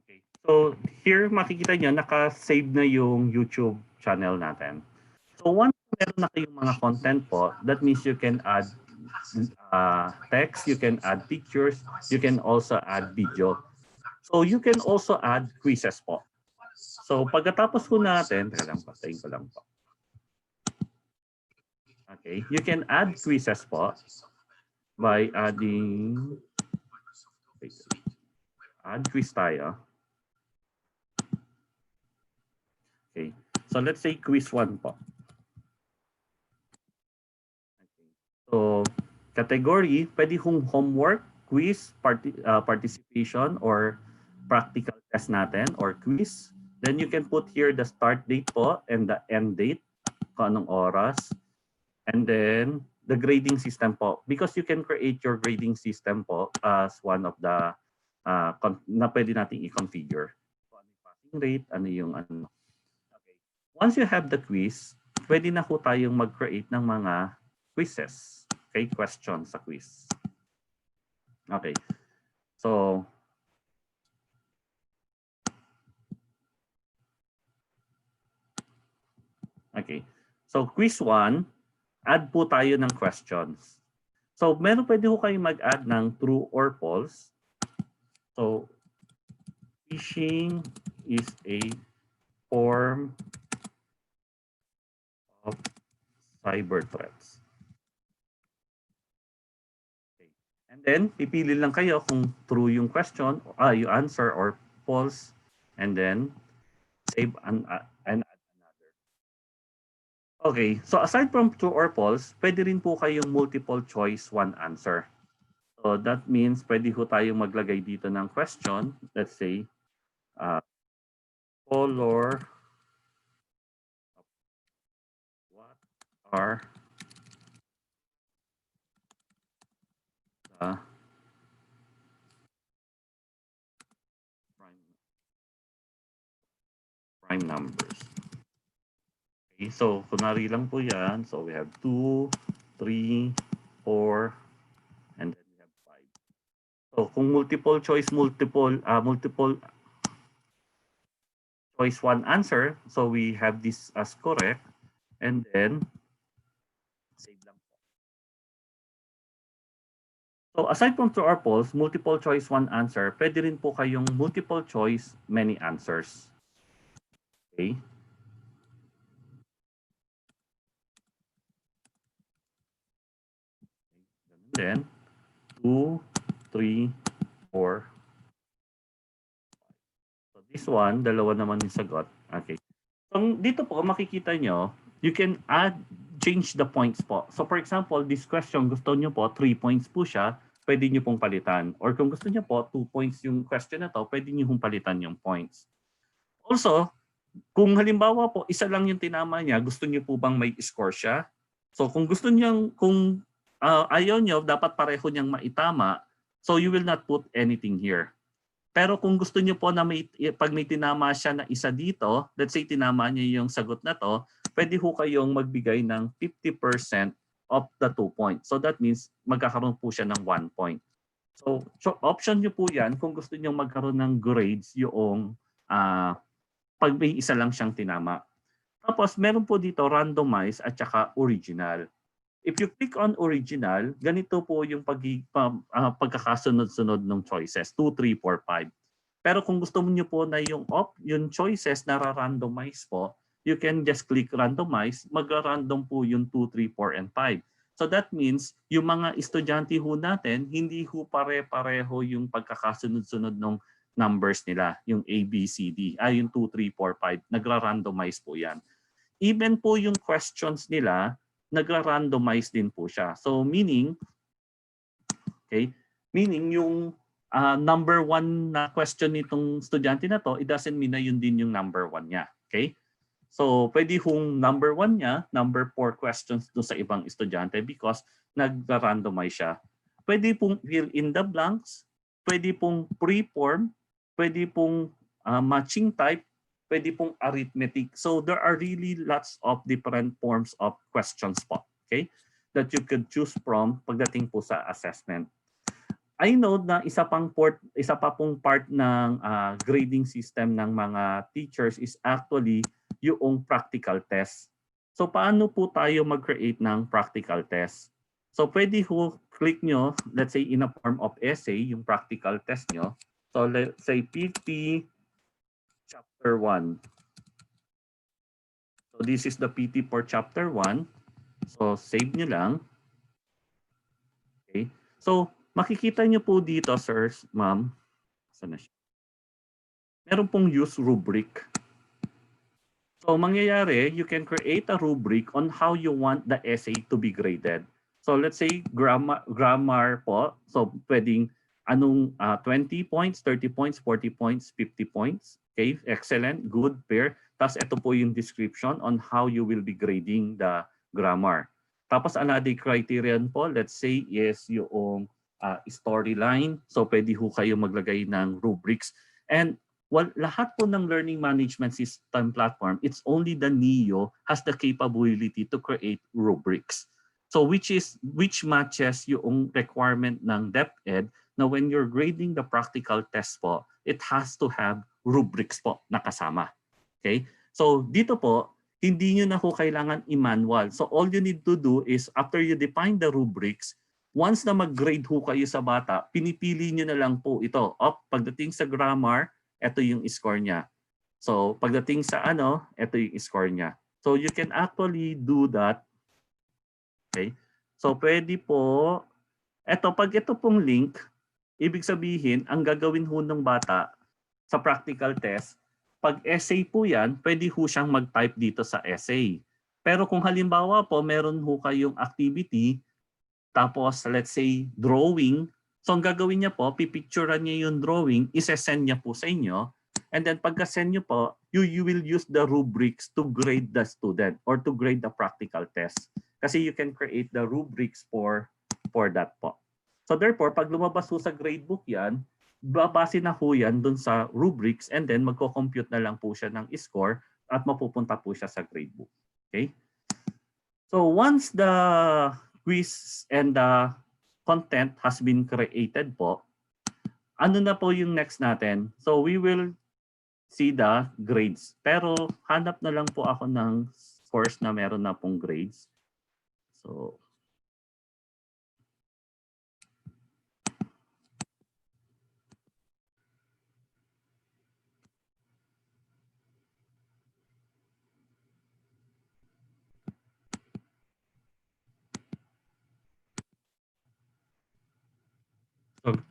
Okay. So here makikita nyo, naka-save na yung YouTube channel natin. So once meron na kayong mga content po, that means you can add text, you can add pictures, you can also add video. So you can also add quizzes po. So pagkatapos po natin, teka lang, patayin ko lang po. Okay, you can add quizzes po by adding, add quiz tayo. Okay, so let's say quiz 1 po. Okay. So category, pwede kong homework, quiz, participation, or practical test natin, or quiz. Then you can put here the start date po and the end date, kung anong oras. And then the grading system po. Because you can create your grading system po as one of the na pwede natin i-configure. So, ano yung passing rate, ano yung ano. Okay. Once you have the quiz, pwede na po tayong mag-create ng mga quizzes. Okay, questions sa quiz. Okay. So, okay. So, quiz 1, add po tayo ng questions. So, pwede po kayong mag-add ng true or false. So, phishing is a form of cyber threats. Okay. And then, pipili lang kayo kung true yung question, yung answer, or false. And then, save and add another. Okay, so aside from true or false, pwede rin po kayong multiple choice one answer. So that means pwede ho tayong maglagay dito ng question. Let's say, color. What are the prime numbers? Okay, so kunwari lang po yan. So we have 2, 3, 4, and then we have 5. So kung multiple choice one answer, so we have this as correct, and then save lang po. So aside from true or false, multiple choice one answer, pwede rin po kayong multiple choice many answers. Okay. Then 2, 3, 4. So this one, dalawa naman yung sagot. Okay. So dito po makikita nyo, you can change the points po. So for example, this question, gusto nyo po 3 points po siya. pwede nyo pong palitan. Or kung gusto nyo po, 2 points yung question na to, pwede nyo pong palitan yung points. Also, kung halimbawa po, isa lang yung tinama niya, gusto nyo po bang may score siya? So kung gusto nyo, kung ayaw nyo, dapat pareho niyang maitama, so you will not put anything here. Pero kung gusto niyo po na pag may tinama siya na isa dito, let's say tinama niya yung sagot na to, pwede ho kayong magbigay ng 50% of the 2 points. So that means magkakaroon po siya ng 1 point. So option niyo po yan kung gusto niyo magkaroon ng grades yung pag may isa lang siyang tinama. Tapos meron po dito randomize at saka original. If you click on original, ganito po yung pagkakasunod-sunod ng choices, 2, 3, 4, 5. Pero kung gusto niyo po na yung choices na randomize po, you can just click randomize, mag-random po yung 2, 3, 4, and 5. So that means yung mga estudyante ho natin, hindi ho pare-pareho yung pagkakasunod-sunod ng numbers nila, yung A, B, C, D, yung 2, 3, 4, 5, nagra-randomize po yan. Even po yung questions nila, nagra-randomize din po siya. So meaning yung number 1 na question nitong estudyante na to, it doesn't mean na yun din yung number 1 niya. Okay? So pwede hong number 1 niya, number 4 questions do sa ibang estudyante because nagra-randomize siya. Pwede pong fill in the blanks, pwede pong pre-form, pwede pong matching type, pwede pong arithmetic. So there are really lots of different forms of questions po, okay, that you could choose from pagdating po sa assessment. I know na isa pa pong part ng grading system ng mga teachers is actually yung practical test. So paano po tayo mag-create ng practical test? So pwede ho click nyo, let's say in a form of essay, yung practical test nyo. So let's say PT Chapter 1. So this is the PT for Chapter 1. So save nyo lang. Okay. So makikita nyo po dito, sirs, ma'am. Saan na siya? Meron pong use rubric. So mangyayari, you can create a rubric on how you want the essay to be graded. So let's say grammar po. So pwedeng anong 20 points, 30 points, 40 points, 50 points. Okay, excellent, good, fair. Tapos ito po yung description on how you will be grading the grammar. Tapos another criterion po, let's say is yung storyline. So pwede ho kayo maglagay ng rubrics. And lahat po ng learning management system platform, it's only the NEO has the capability to create rubrics. So which matches yung requirement ng DepEd na when you're grading the practical test po, it has to have rubrics po na kasama. Okay? So dito po, hindi nyo na ho kailangan i-manual. So all you need to do is after you define the rubrics, once na mag-grade ho kayo sa bata, pinipili nyo na lang po ito. Pagdating sa grammar, ito yung score niya. So pagdating sa ito yung score niya. So you can actually do that. Okay? So pwede po, pag ito pong link, ibig sabihin, ang gagawin ho ng bata sa practical test, pag essay po yan, pwede ho siyang mag-type dito sa essay. Pero kung halimbawa po, meron ho kayong activity, tapos let's say drawing, so ang gagawin niya po, pipicturean niya yung drawing, isesend niya po sa inyo, and then pagka-send niyo po, you will use the rubrics to grade the student or to grade the practical test. Kasi you can create the rubrics for that po. So therefore, pag lumabas po sa gradebook yan, babase na po yan dun sa rubrics and then magko-compute na lang po siya ng score at mapupunta po siya sa gradebook. Okay? So once the quiz and the content has been created po, ano na po yung next natin? So we will see the grades. Pero hanap na lang po ako ng course na meron na pong grades. So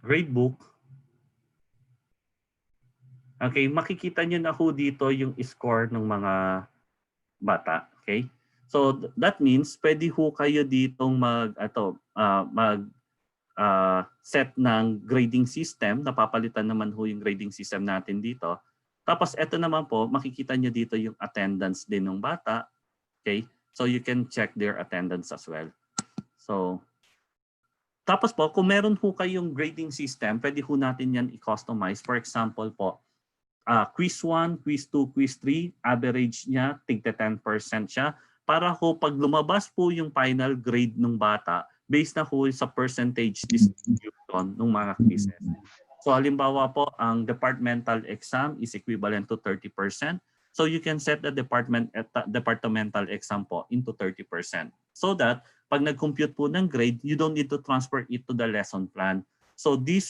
gradebook. Okay, makikita nyo na ho dito yung score ng mga bata. Okay? So that means pwede ho kayo ditong set ng grading system. Napapalitan naman ho yung grading system natin dito. Tapos ito naman po, makikita nyo dito yung attendance din ng bata. Okay? So you can check their attendance as well. So, tapos po, kung meron ho kayong grading system, pwede ho natin yan i-customize. For example po, quiz 1, quiz 2, quiz 3, average niya, tigta 10% siya. Para ho, pag lumabas po yung final grade ng bata, based na ho sa percentage distribution ng mga quizzes. So halimbawa po, ang departmental exam is equivalent to 30%. So you can set the departmental exam po into 30%. So that pag nag-compute po ng grade, you don't need to transfer it to the lesson plan. So this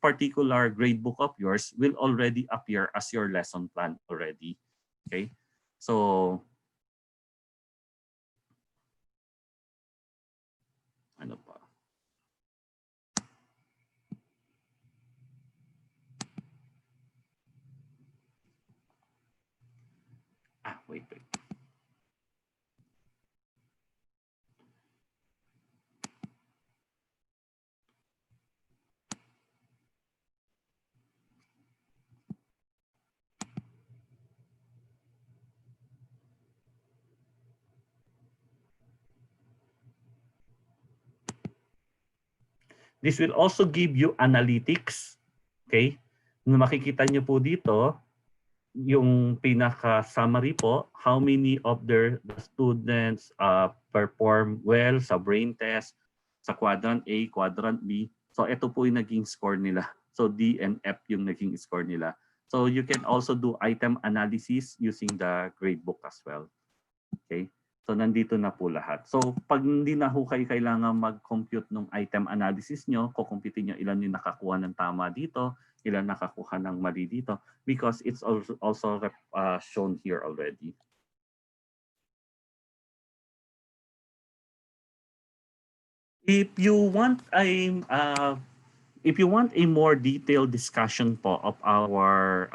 particular grade book of yours will already appear as your lesson plan already. Okay? So ano pa? Wait. This will also give you analytics. Okay? Makikita nyo po dito, yung pinaka-summary po, how many of the students perform well sa brain test, sa quadrant A, quadrant B. So ito po yung naging score nila. So D and F yung naging score nila. So you can also do item analysis using the gradebook as well. Okay? So nandito na po lahat. So pag hindi na ho kayo kailangan mag-compute ng item analysis nyo, kukumpitin nyo ilan yung nakakuha ng tama dito, ilan nakakuha ng mali dito, because it's also shown here already. If you want a more detailed discussion po of our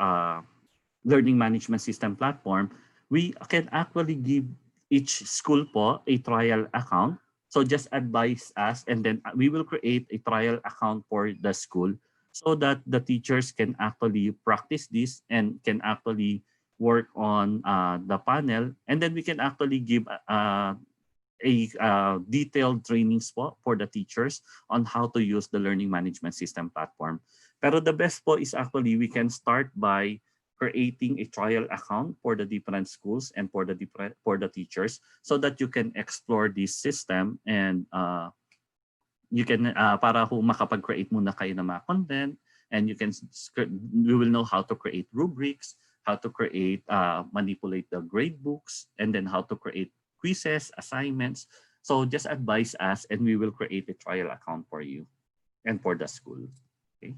learning management system platform, we can actually give each school po a trial account. So just advise us, and then we will create a trial account for the school so that the teachers can actually practice this and can actually work on the panel. And then we can actually give detailed trainings po for the teachers on how to use the learning management system platform. Pero the best po is actually we can start by creating a trial account for the different schools and for the teachers so that you can explore this system and you can para ho makapag-create muna kayo ng mga content, and you will know how to create rubrics, how to create manipulate the grade books, and then how to create quizzes, assignments. So just advise us and we will create a trial account for you and for the school. Okay.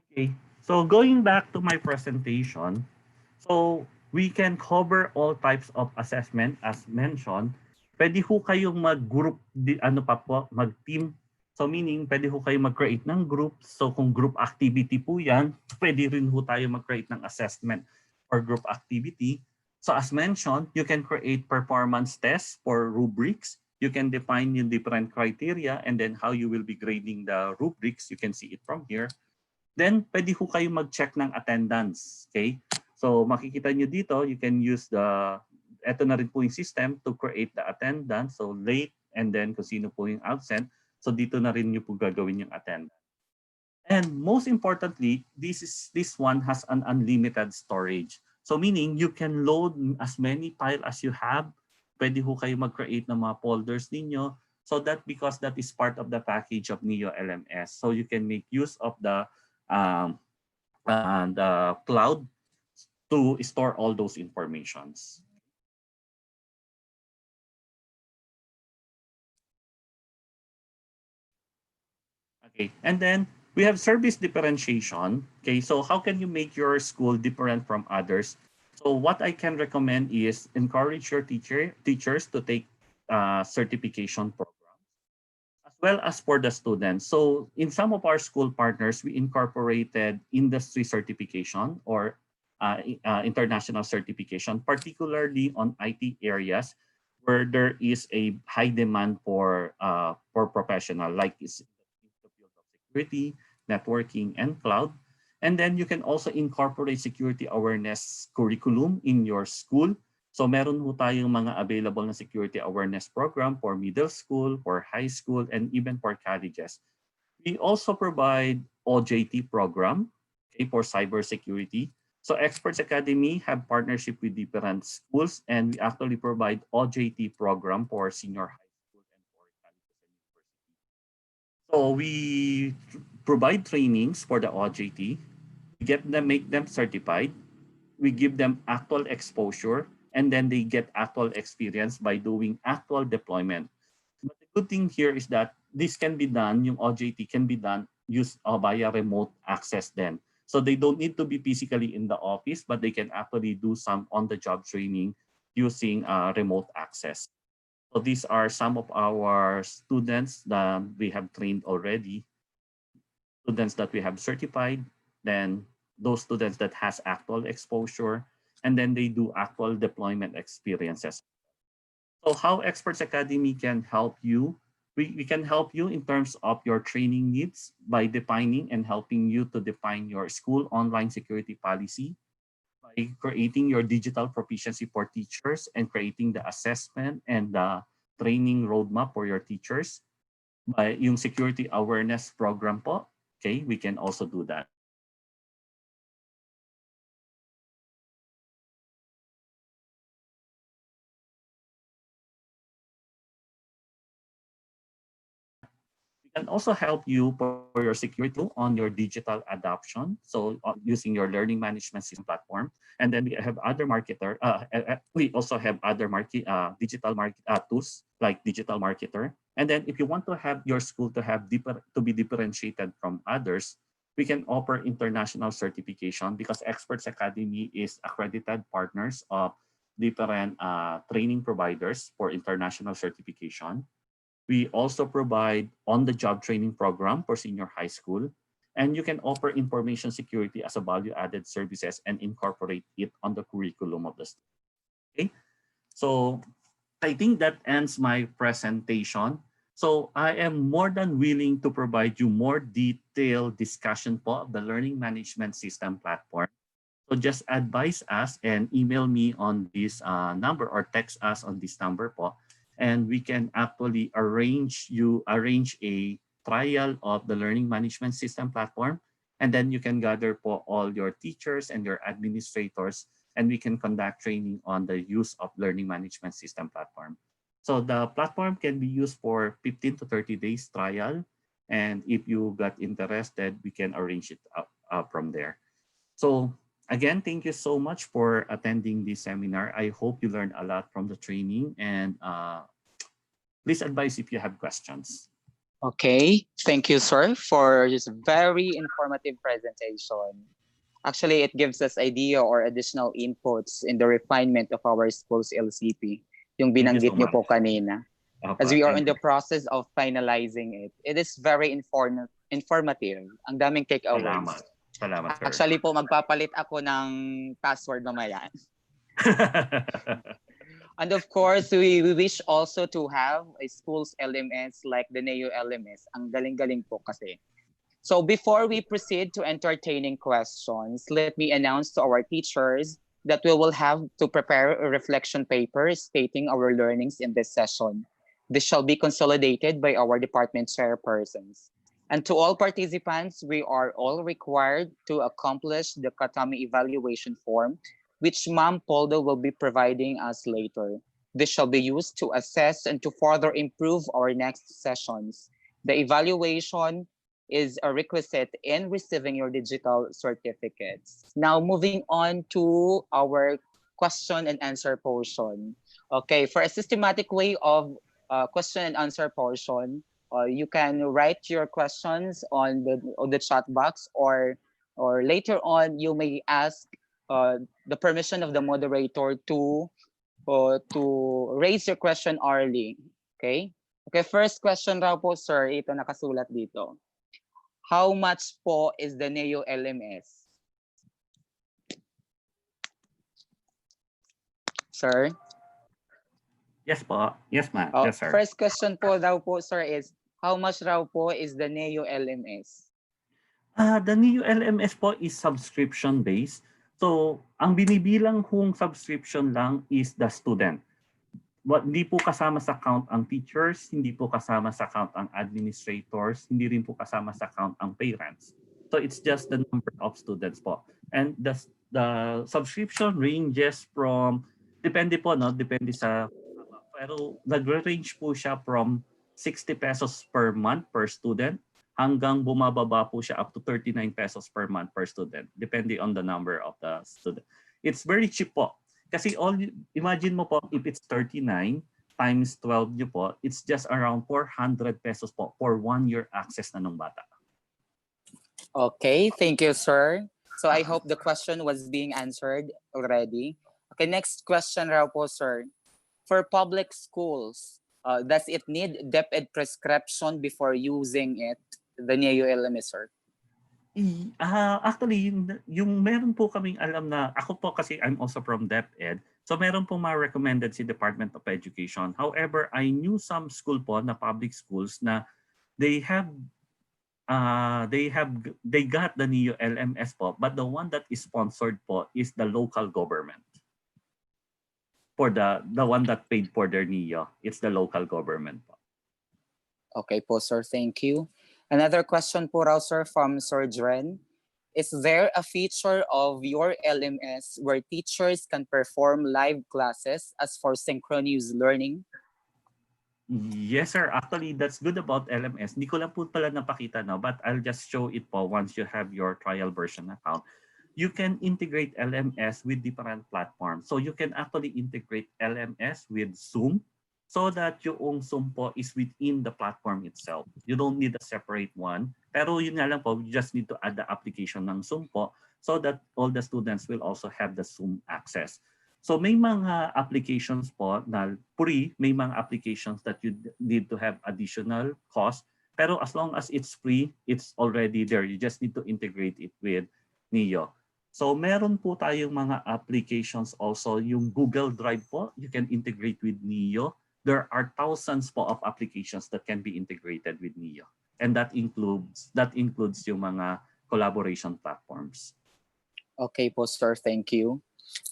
Okay, so going back to my presentation, so we can cover all types of assessment as mentioned. Pwede ho kayong mag-group, mag-team. So meaning, pwede ho kayong mag-create ng group. So kung group activity po yan, pwede rin ho tayo mag-create ng assessment or group activity. So as mentioned, you can create performance tests for rubrics. You can define yung different criteria and then how you will be grading the rubrics. You can see it from here. Then, pwede ho kayo mag-check ng attendance. Okay? So, makikita nyo dito, you can use eto na rin po yung system to create the attendance. So, late, and then kung sino po yung absent. So, dito na rin nyo po gagawin yung attendance. And most importantly, this one has an unlimited storage. So, meaning, you can load as many files as you have. Pwede ho kayo mag-create ng mga folders ninyo. So, because that is part of the package of Neo LMS. So, you can make use of the cloud to store all those informations. Okay, and then we have service differentiation. Okay, so how can you make your school different from others? So what I can recommend is encourage your teachers to take certification programs as well as for the students. So in some of our school partners, we incorporated industry certification or international certification, particularly on IT areas where there is a high demand for professional, like is the field of security, networking, and cloud. And then you can also incorporate security awareness curriculum in your school. So meron ho tayong mga available na security awareness program for middle school, for high school, and even for colleges. We also provide OJT program, okay, for cybersecurity. So Experts Academy have partnership with different schools, and we actually provide OJT program for senior high school and for colleges and university. So we provide trainings for the OJT. We make them certified. We give them actual exposure, and then they get actual experience by doing actual deployment. But the good thing here is that this can be done, yung OJT can be done used via remote access then. So they don't need to be physically in the office, but they can actually do some on-the-job training using remote access. So these are some of our students that we have trained already, students that we have certified, then those students that has actual exposure, and then they do actual deployment experiences. So how Experts Academy can help you? We can help you in terms of your training needs by defining and helping you to define your school online security policy, by creating your digital proficiency for teachers and creating the assessment and the training roadmap for your teachers, by yung security awareness program po. Okay, we can also do that. We can also help you for your security on your digital adoption. So using your learning management system platform. And then we have other marketer. We also have other digital market tools like Digital Marketer. And then if you want to have your school to be differentiated from others, we can offer international certification because Experts Academy is accredited partners of different training providers for international certification. We also provide on-the-job training program for senior high school, and you can offer information security as a value-added services and incorporate it on the curriculum of the student. Okay, so I think that ends my presentation. So I am more than willing to provide you more detailed discussion po of the learning management system platform. So just advise us and email me on this number or text us on this number po. And we can actually arrange a trial of the learning management system platform. And then you can gather for all your teachers and your administrators, and we can conduct training on the use of learning management system platform. So the platform can be used for 15 to 30 days trial. And if you got interested, we can arrange it from there. So again, thank you so much for attending this seminar. I hope you learned a lot from the training, and please advise if you have questions. Okay, thank you, sir, for this very informative presentation. Actually, it gives us idea or additional inputs in the refinement of our school's LCP, yung binanggit niyo po kanina. As we are in the process of finalizing it, it is very informative. Ang daming takeaways. Salamat, sir. Actually po, magpapalit ako ng password mamaya. And of course, we wish also to have a school's LMS like the NEO LMS. Ang galing-galing po kasi. So before we proceed to entertaining questions, let me announce to our teachers that we will have to prepare a reflection paper stating our learnings in this session. This shall be consolidated by our department chairpersons. And to all participants, we are all required to accomplish the Katami evaluation form, which Ma'am Poldo will be providing us later. This shall be used to assess and to further improve our next sessions. The evaluation is a requisite in receiving your digital certificates. Now, moving on to our question and answer portion. Okay, for a systematic way of question and answer portion, You can write your questions on the chat box, or later on you may ask the permission of the moderator to raise your question orally. Okay? Okay, first question raw po, sir. Ito nakasulat dito. How much po is the NEO LMS? Sir? Yes po. Yes, ma'am. Oh, Yes, sir. first question po daw po, sir, is how much raw po is the NEO LMS? The new LMS po is subscription-based. So, ang binibilang kong subscription lang is the student. Hindi po kasama sa count ang teachers, hindi po kasama sa count ang administrators, hindi rin po kasama sa count ang parents. So, it's just the number of students po. And the subscription ranges from, depende po, no? Depende sa, pero nag-range po siya from 60 pesos per month per student hanggang bumababa po siya up to 39 pesos per month per student, depending on the number of the student. It's very cheap po. Kasi imagine mo po, if it's 39 times 12 nyo po, it's just around 400 pesos po for 1 year access na ng bata. Okay, thank you, sir. So I hope the question was being answered already. Okay, next question raw po, sir. For public schools, does it need DepEd prescription before using it, the NEO LMS, sir? Actually, yung meron po kaming alam na, ako po kasi I'm also from DepEd, so meron po ma-recommended si Department of Education. However, I knew some school po na public schools na they got the NEO LMS po, but the one that is sponsored po is the local government. For the one that paid for their NEO, it's the local government po. Okay po, sir. Thank you. Another question po raw, sir, from Sir Dren. Is there a feature of your LMS where teachers can perform live classes as for synchronous learning? Yes, sir. Actually, that's good about LMS. Hindi ko lang po pala napakita, no? But I'll just show it po once you have your trial version account. You can integrate LMS with different platforms. So you can actually integrate LMS with Zoom so that yung Zoom po is within the platform itself. You don't need a separate one. Pero yun nga lang po, you just need to add the application ng Zoom po so that all the students will also have the Zoom access. So may mga applications po na free, may mga applications that you need to have additional cost. Pero as long as it's free, it's already there. You just need to integrate it with NEO. So meron po tayong mga applications also, yung Google Drive po, you can integrate with NEO. There are thousands po of applications that can be integrated with NEO. And that includes yung mga collaboration platforms. Okay po, sir. Thank you.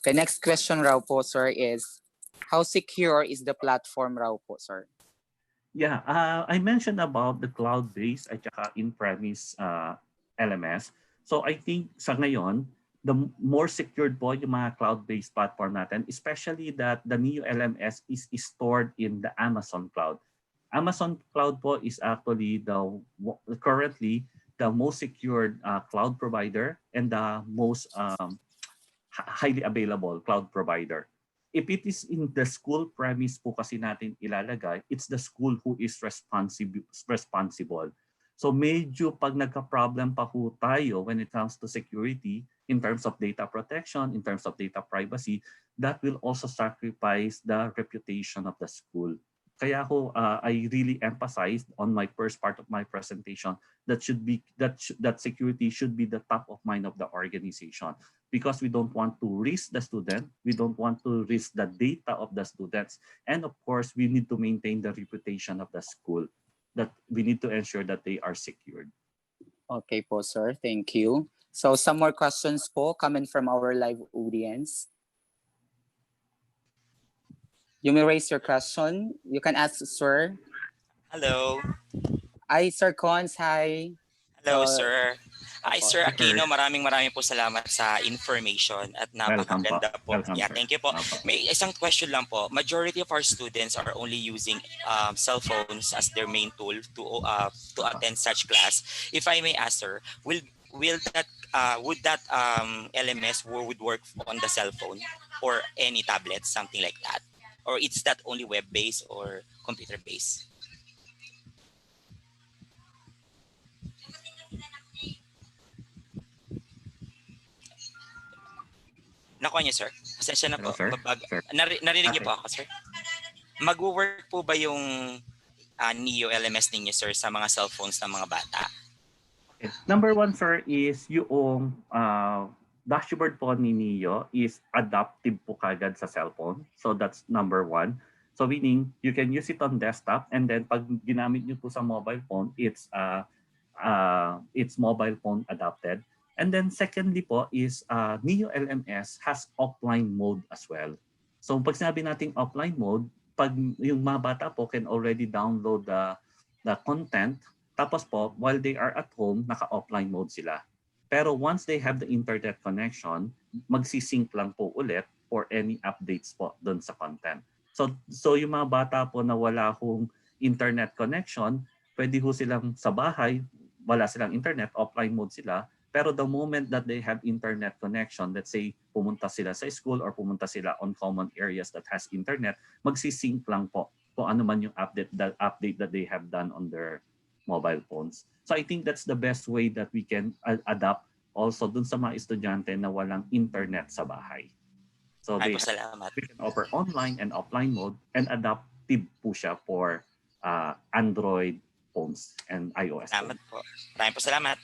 The next question raw po, sir, is how secure is the platform raw po, sir? Yeah, I mentioned about the cloud-based at saka in-premise LMS. So I think sa ngayon, the more secured po yung mga cloud-based platform natin, especially that the NEO LMS is stored in the Amazon cloud. Amazon cloud po is actually currently the most secured cloud provider and the most highly available cloud provider. If it is in the school premise po kasi natin ilalagay, it's the school who is responsible. So medyo pag nagka-problem pa po tayo when it comes to security, in terms of data protection, in terms of data privacy, that will also sacrifice the reputation of the school. Kaya ako, I really emphasized on my first part of my presentation that security should be the top of mind of the organization, because we don't want to risk the student, we don't want to risk the data of the students, and of course, we need to maintain the reputation of the school. That we need to ensure that they are secured. Okay po, sir. Thank you. So some more questions po coming from our live audience. You may raise your question. You can ask, sir. Hello. Hi, Sir Cons. Hi. Hello, Uh, sir. Hi, Sir Aquino. Maraming po salamat sa information at napakaganda po. Welcome, Yeah, sir. thank you po. Welcome. May isang question lang po. Majority of our students are only using cell phones as their main tool to attend such class. If I may ask, sir, would that LMS would work on the cell phone or any tablet, something like that? Or it's that only web-based or computer-based? Nakuha niyo, sir? Pasensya na Hello, po. sir? Sir. Narinig niyo Okay. po ako, sir? Mag-work po ba yung Neo LMS ninyo, sir, sa mga cellphones ng mga bata? Okay. Number one, sir, is yung dashboard po ni Neo is adaptive po kagad sa cellphone. So that's number one. So meaning, you can use it on desktop and then pag ginamit nyo po sa mobile phone, it's mobile phone adapted. And then secondly po is Neo LMS has offline mode as well. So pag sinabi nating offline mode, pag yung mga bata po can already download the content, tapos po while they are at home, naka-offline mode sila. Pero once they have the internet connection, magsi-sync lang po ulit for any updates po doon sa content. So yung mga bata po na wala hong internet connection, pwede ho silang sa bahay, wala silang internet, offline mode sila. Pero the moment that they have internet connection, let's say pumunta sila sa school or pumunta sila on common areas that has internet, magsisync lang po kung ano man yung update that they have done on their mobile phones. So I think that's the best way that we can adapt also dun sa mga estudyante na walang internet sa bahay. So Ay they po, salamat. we can offer online and offline mode and adaptive po siya for Android phones and iOS Salamat phones. po. Maraming po salamat.